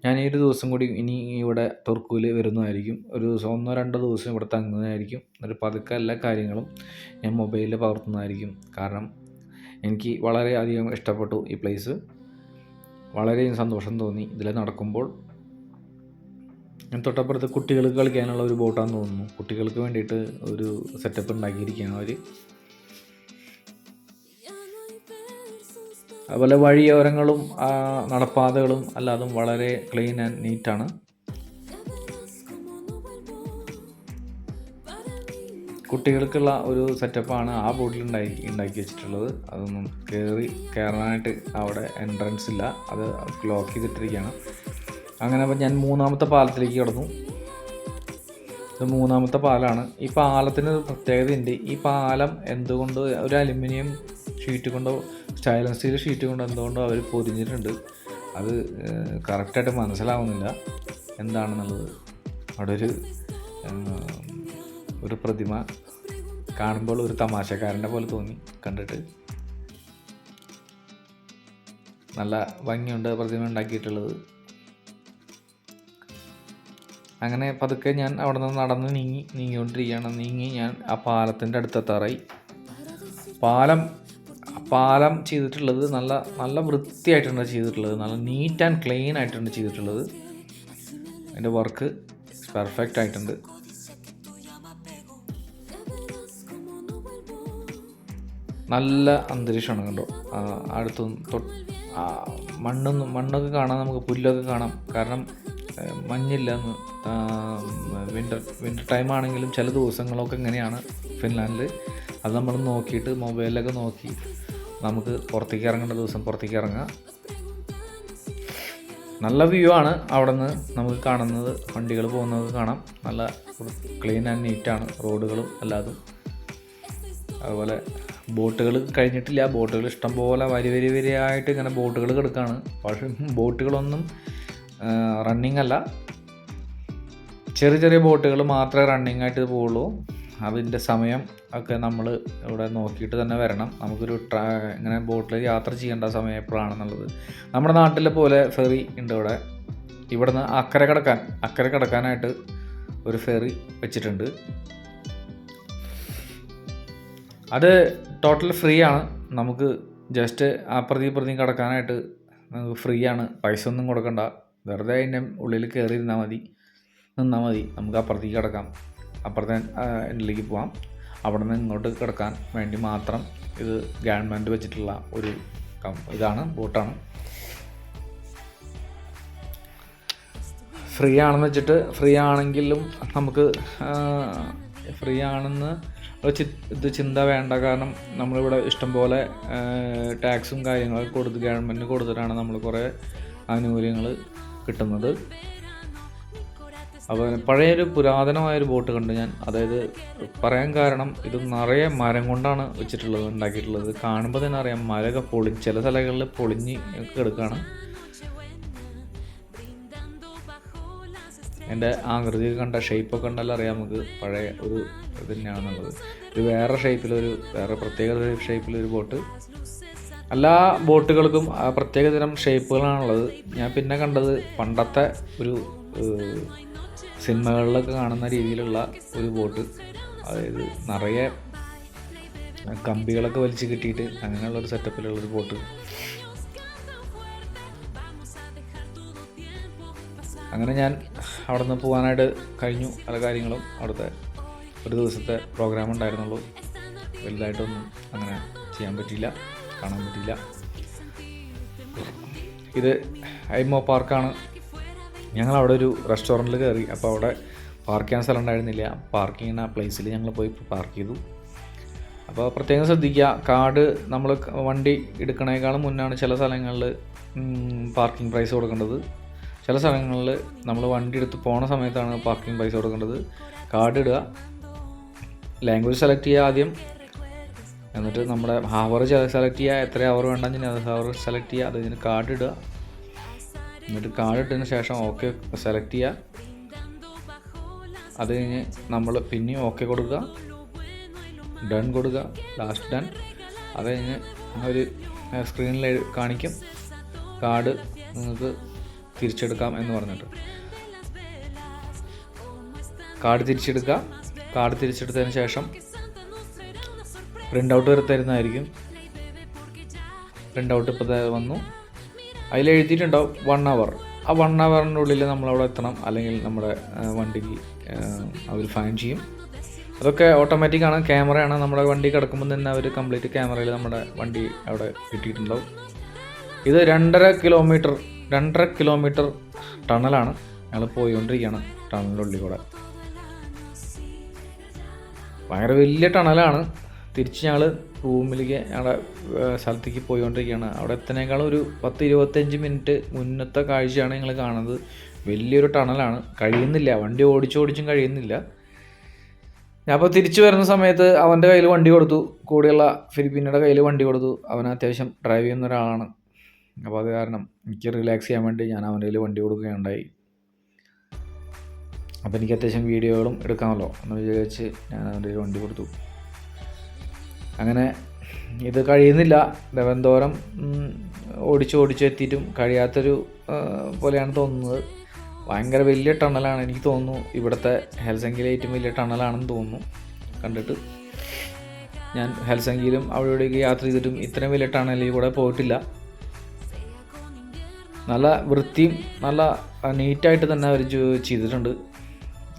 ഞാൻ ഈ ഒരു ദിവസം കൂടി ഇനി ഇവിടെ തുർക്കിയിൽ വരുന്നതായിരിക്കും. ഒരു ദിവസം 1-2 ദിവസം ഇവിടെ തങ്ങുന്നതായിരിക്കും. ഒരു പതുക്കെ എല്ലാ കാര്യങ്ങളും ഞാൻ മൊബൈലിൽ പകർത്തുന്നതായിരിക്കും. കാരണം എനിക്ക് വളരെയധികം ഇഷ്ടപ്പെട്ടു ഈ പ്ലേസ്, വളരെയധികം സന്തോഷം തോന്നി ഇതിൽ നടക്കുമ്പോൾ. തൊട്ടപ്പുറത്ത് കുട്ടികൾക്ക് കളിക്കാനുള്ള ഒരു ബോട്ടാണെന്ന് തോന്നുന്നു. കുട്ടികൾക്ക് വേണ്ടിയിട്ട് ഒരു സെറ്റപ്പ് ഉണ്ടാക്കിയിരിക്കുകയാണ് അവർ. അതുപോലെ വഴിയോരങ്ങളും നടപ്പാതകളും അല്ലാതും വളരെ ക്ലീൻ ആൻഡ് നീറ്റാണ്. കുട്ടികൾക്കുള്ള ഒരു സെറ്റപ്പാണ് ആ ബോട്ടിൽ ഉണ്ടാക്കി വെച്ചിട്ടുള്ളത്. അതൊന്നും കയറാനായിട്ട് അവിടെ എൻട്രൻസ് ഇല്ല, അത് ലോക്ക് ചെയ്തിട്ടിരിക്കുകയാണ്. അങ്ങനെ അപ്പോൾ ഞാൻ 3ാമത്തെ പാലത്തിലേക്ക് കടന്നു. ഇത് 3ാമത്തെ പാലമാണ്. ഈ പാലത്തിന് ഒരു പ്രത്യേകതയുണ്ട്. ഈ പാലം എന്തുകൊണ്ട് ഒരു അലുമിനിയം ഷീറ്റ് കൊണ്ടോ സ്റ്റൈലൻ സ്റ്റീൽ ഷീറ്റ് കൊണ്ടോ എന്തുകൊണ്ടോ അവർ പൊതിഞ്ഞിട്ടുണ്ട്. അത് കറക്റ്റായിട്ട് മനസ്സിലാവുന്നില്ല എന്താണെന്നുള്ളത്. അവിടെ ഒരു പ്രതിമ കാണുമ്പോൾ ഒരു തമാശക്കാരൻ്റെ പോലെ തോന്നി കണ്ടിട്ട്. നല്ല ഭംഗിയുണ്ട് പ്രതിമ ഉണ്ടാക്കിയിട്ടുള്ളത്. അങ്ങനെ പതുക്കെ ഞാൻ അവിടെ നിന്ന് നടന്ന് നീങ്ങിക്കൊണ്ടിരിക്കുകയാണ്. ഞാൻ ആ പാലത്തിൻ്റെ അടുത്തെത്താറായി. പാലം ചെയ്തിട്ടുള്ളത് നല്ല വൃത്തിയായിട്ടാണ് ചെയ്തിട്ടുള്ളത്, നല്ല നീറ്റ് ആൻഡ് ക്ലീൻ ആയിട്ടാണ് ചെയ്തിട്ടുള്ളത്. അതിൻ്റെ വർക്ക് പെർഫെക്റ്റ് ആയിട്ടുണ്ട്. നല്ല അന്തരീക്ഷമാണ് കണ്ടോ. മണ്ണൊക്കെ കാണാം, നമുക്ക് പുല്ലൊക്കെ കാണാം. കാരണം മഞ്ഞില്ല, വിൻ്റർ ടൈം ആണെങ്കിലും ചില ദിവസങ്ങളൊക്കെ ഇങ്ങനെയാണ് ഫിൻലാൻഡിൽ. അത് നമ്മൾ നോക്കിയിട്ട് മൊബൈലിലൊക്കെ നോക്കി നമുക്ക് പുറത്തേക്ക് ഇറങ്ങേണ്ട ദിവസം പുറത്തേക്ക് ഇറങ്ങാം. നല്ല വ്യൂ ആണ് അവിടെ നിന്ന് നമുക്ക് കാണുന്നത്, വണ്ടികൾ പോകുന്നത് കാണാം. നല്ല ക്ലീൻ ആൻഡ് നീറ്റാണ് റോഡുകളും അല്ലാതും. അതുപോലെ ബോട്ടുകൾ കഴിഞ്ഞിട്ടില്ല, ബോട്ടുകൾ ഇഷ്ടം പോലെ വരിയായിട്ട് ഇങ്ങനെ ബോട്ടുകൾ കിടക്കുകയാണ്. പക്ഷേ ബോട്ടുകളൊന്നും റണ്ണിങ് അല്ല, ചെറിയ ബോട്ടുകൾ മാത്രമേ റണ്ണിങ് ആയിട്ട് പോവുള്ളൂ. അതിൻ്റെ സമയം ഒക്കെ നമ്മൾ ഇവിടെ നോക്കിയിട്ട് തന്നെ വരണം. നമുക്കൊരു ഇങ്ങനെ ബോട്ടിൽ യാത്ര ചെയ്യേണ്ട സമയം എപ്പോഴാണെന്നുള്ളത്. നമ്മുടെ നാട്ടിലെ പോലെ ഫെറി ഉണ്ട് ഇവിടെ. ഇവിടുന്ന് അക്കരെ കടക്കാനായിട്ട് ഒരു ഫെറി വെച്ചിട്ടുണ്ട്. അത് ടോട്ടൽ ഫ്രീ ആണ്. നമുക്ക് ജസ്റ്റ് അപ്പുറത്തേക്ക് കടക്കാനായിട്ട് നമുക്ക് ഫ്രീ ആണ്, പൈസ ഒന്നും കൊടുക്കണ്ട. വെറുതെ അതിൻ്റെ ഉള്ളിൽ കയറി നിന്നാൽ മതി. നമുക്ക് അപ്പുറത്തേക്ക് കിടക്കാം, അപ്പുറത്തെ എൻഡിലേക്ക് പോകാം. അവിടെ നിന്ന് ഇങ്ങോട്ട് കിടക്കാൻ വേണ്ടി മാത്രം ഇത് ഗവൺമെൻറ് വെച്ചിട്ടുള്ള ഒരു ഇതാണ്, ബോട്ടാണ്. ഫ്രീ ആണെന്ന് വെച്ചിട്ട് ഫ്രീ ആണെങ്കിലും നമുക്ക് ഫ്രീ ആണെന്ന് ഇത് ചിന്ത വേണ്ട. കാരണം നമ്മളിവിടെ ഇഷ്ടംപോലെ ടാക്സും കാര്യങ്ങളൊക്കെ കൊടുത്ത് ഗവൺമെൻറ്റിന് കൊടുത്തിട്ടാണ് നമ്മൾ കുറേ ആനുകൂല്യങ്ങൾ കിട്ടുന്നത്. അപ്പോൾ പഴയൊരു പുരാതനമായൊരു ബോട്ട് കണ്ട് ഞാൻ. അതായത് പറയാൻ കാരണം ഇത് നിറയെ മരം കൊണ്ടാണ് ഉണ്ടാക്കിയിട്ടുള്ളത്. കാണുമ്പോൾ തന്നെ അറിയാം, മരമൊക്കെ ചില സ്ഥലങ്ങളിൽ പൊളിഞ്ഞ് കിടക്കുകയാണ്. എൻ്റെ ആകൃതി കണ്ട ഷേപ്പൊക്കെ കണ്ടാലും അറിയാം നമുക്ക് പഴയ ഒരു ഇത് തന്നെയാണെന്നുള്ളത്. ഇത് വേറെ പ്രത്യേക ഷേപ്പിലൊരു ബോട്ട്. എല്ലാ ബോട്ടുകൾക്കും ആ പ്രത്യേക തരം ഷേപ്പുകളാണുള്ളത്. ഞാൻ പിന്നെ കണ്ടത് പണ്ടത്തെ ഒരു സിനിമകളിലൊക്കെ കാണുന്ന രീതിയിലുള്ള ഒരു ബോട്ട്, അതായത് നിറയെ കമ്പികളൊക്കെ വലിച്ച് കിട്ടിയിട്ട് അങ്ങനെയുള്ളൊരു സെറ്റപ്പിലുള്ളൊരു ബോട്ട്. അങ്ങനെ ഞാൻ അവിടെ നിന്ന് പോകാനായിട്ട് കഴിഞ്ഞു. പല കാര്യങ്ങളും അവിടുത്തെ ഒരു ദിവസത്തെ പ്രോഗ്രാം ഉണ്ടായിരുന്നുള്ളൂ. വലുതായിട്ടൊന്നും അങ്ങനെ ചെയ്യാൻ പറ്റിയില്ല, കാണാൻ പറ്റിയില്ല. ഇത് ഐമോ പാർക്കാണ്. ഞങ്ങൾ അവിടെ ഒരു റെസ്റ്റോറൻറ്റിൽ കയറി. അപ്പോൾ അവിടെ പാർക്ക് ചെയ്യാൻ സ്ഥലം ഉണ്ടായിരുന്നില്ല. പാർക്കിങ്ങിന് ആ പ്ലേസിൽ ഞങ്ങൾ പോയി പാർക്ക് ചെയ്തു. അപ്പോൾ പ്രത്യേകം ശ്രദ്ധിക്കുക, കാർഡ് നമ്മൾ വണ്ടി എടുക്കണേക്കാളും മുന്നാണ് ചില സ്ഥലങ്ങളിൽ പാർക്കിംഗ് പ്രൈസ് കൊടുക്കേണ്ടത്. ചില സ്ഥലങ്ങളിൽ നമ്മൾ വണ്ടി എടുത്ത് പോണ സമയത്താണ് പാർക്കിംഗ് പ്രൈസ് കൊടുക്കേണ്ടത്. കാർഡ് ഇടുക, ലാംഗ്വേജ് സെലക്ട് ചെയ്യുക ആദ്യം, എന്നിട്ട് നമ്മുടെ ഹവർ സെലക്ട് ചെയ്യുക, എത്ര ഹവർ വേണ്ടെങ്കിൽ അത് ഹവർ സെലക്ട് ചെയ്യുക, അതിന് കാർഡ് ഇടുക. എന്നിട്ട് കാർഡ് ഇട്ടതിന് ശേഷം ഓക്കെ സെലക്ട് ചെയ്യുക. അത് കഴിഞ്ഞ് നമ്മൾ പിന്നെയും ഓക്കെ കൊടുക്കുക, ഡൺ കൊടുക്കുക, ലാസ്റ്റ് ഡൺ. അത് കഴിഞ്ഞ് ഒരു സ്ക്രീനിൽ കാണിക്കും കാർഡ് നിങ്ങൾക്ക് തിരിച്ചെടുക്കാം എന്ന് പറഞ്ഞിട്ട്. കാർഡ് തിരിച്ചെടുക്കുക. കാർഡ് തിരിച്ചെടുത്തതിന് ശേഷം പ്രിൻ്റ് ഔട്ട് തരുന്നതായിരിക്കും. പ്രിൻ്റ് ഔട്ട് ഇപ്പോൾ വന്നു. അതിൽ എഴുതിയിട്ടുണ്ടാവും 1 hour. ആ 1 hourൻ്റെ ഉള്ളിൽ നമ്മളവിടെ എത്തണം, അല്ലെങ്കിൽ നമ്മുടെ വണ്ടിക്ക് അവർ ഫൈൻ ചെയ്യും. അതൊക്കെ ഓട്ടോമാറ്റിക്കാണ്. ക്യാമറയാണ്. നമ്മുടെ വണ്ടി കിടക്കുമ്പോൾ തന്നെ അവർ കംപ്ലീറ്റ് ക്യാമറയിൽ നമ്മുടെ വണ്ടി അവിടെ കിട്ടിയിട്ടുണ്ടാവും. ഇത് 2.5 കിലോമീറ്റർ ടണലാണ്. ഞങ്ങൾ പോയിക്കൊണ്ടിരിക്കുകയാണ് ടണലിൻ്റെ ഉള്ളിൽ കൂടെ. ഭയങ്കര വലിയ ടണലാണ്. തിരിച്ച് ഞങ്ങൾ റൂമിലേക്ക് ഞങ്ങളുടെ സ്ഥലത്തേക്ക് പോയിക്കൊണ്ടിരിക്കുകയാണ്. അവിടെ എത്തുന്നേക്കാളും ഒരു 10-25 മിനിറ്റ് മുന്നത്തെ കാഴ്ചയാണ് ഞങ്ങൾ കാണുന്നത്. വലിയൊരു ടണലാണ്. കഴിയുന്നില്ല, വണ്ടി ഓടിച്ചും കഴിയുന്നില്ല. ഞാൻ അപ്പോൾ തിരിച്ചു വരുന്ന സമയത്ത് അവൻ്റെ കയ്യിൽ വണ്ടി കൊടുത്തു. കൂടെയുള്ള ഫിലിപ്പീനയുടെ കയ്യിൽ വണ്ടി കൊടുത്തു. അവൻ അത്യാവശ്യം ഡ്രൈവ് ചെയ്യുന്ന ഒരാളാണ്. അപ്പോൾ അത് കാരണം എനിക്ക് റിലാക്സ് ചെയ്യാൻ വേണ്ടി ഞാൻ അവൻ്റെ കയ്യിൽ വണ്ടി കൊടുക്കുകയുണ്ടായി. അപ്പോൾ എനിക്ക് അത്യാവശ്യം വീഡിയോകളും എടുക്കാമല്ലോ എന്ന് വിചാരിച്ച് ഞാൻ അവൻ്റെ കയ്യിൽ വണ്ടി കൊടുത്തു. അങ്ങനെ ഇത് കഴിയുന്നില്ല. ദേവന്തോരം ഓടിച്ചെത്തിയിട്ടും കഴിയാത്തൊരു പോലെയാണ് തോന്നുന്നത്. ഭയങ്കര വലിയ ടണലാണ്. എനിക്ക് തോന്നുന്നു ഇവിടുത്തെ ഹെൽസിങ്കിയിലെ ഏറ്റവും വലിയ ടണലാണെന്ന് തോന്നുന്നു കണ്ടിട്ട്. ഞാൻ ഹെൽസിങ്കിയിലും അവിടേക്ക് യാത്ര ചെയ്തിട്ടും ഇത്രയും വലിയ ടണലിൽ കൂടെ പോയിട്ടില്ല. നല്ല വൃത്തിയും നല്ല നീറ്റായിട്ട് തന്നെ അവർ ചെയ്തിട്ടുണ്ട്.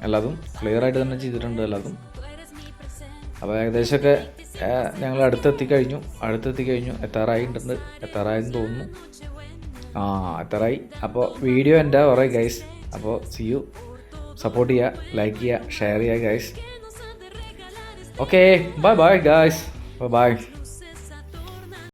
എല്ലാതും ക്ലിയറായിട്ട് തന്നെ ചെയ്തിട്ടുണ്ട് എല്ലാതും. അപ്പോൾ ഏകദേശമൊക്കെ ഞങ്ങൾ അടുത്തെത്തി കഴിഞ്ഞു. എത്താറായെന്ന് തോന്നുന്നു. എത്താറായി. അപ്പോൾ വീഡിയോ എൻ്റെ പറയും ഗൈസ്. അപ്പോൾ സീ യു. സപ്പോർട്ട് ചെയ്യുക, ലൈക്ക് ചെയ്യുക, ഷെയർ ചെയ്യുക guys. Okay, bye guys. By.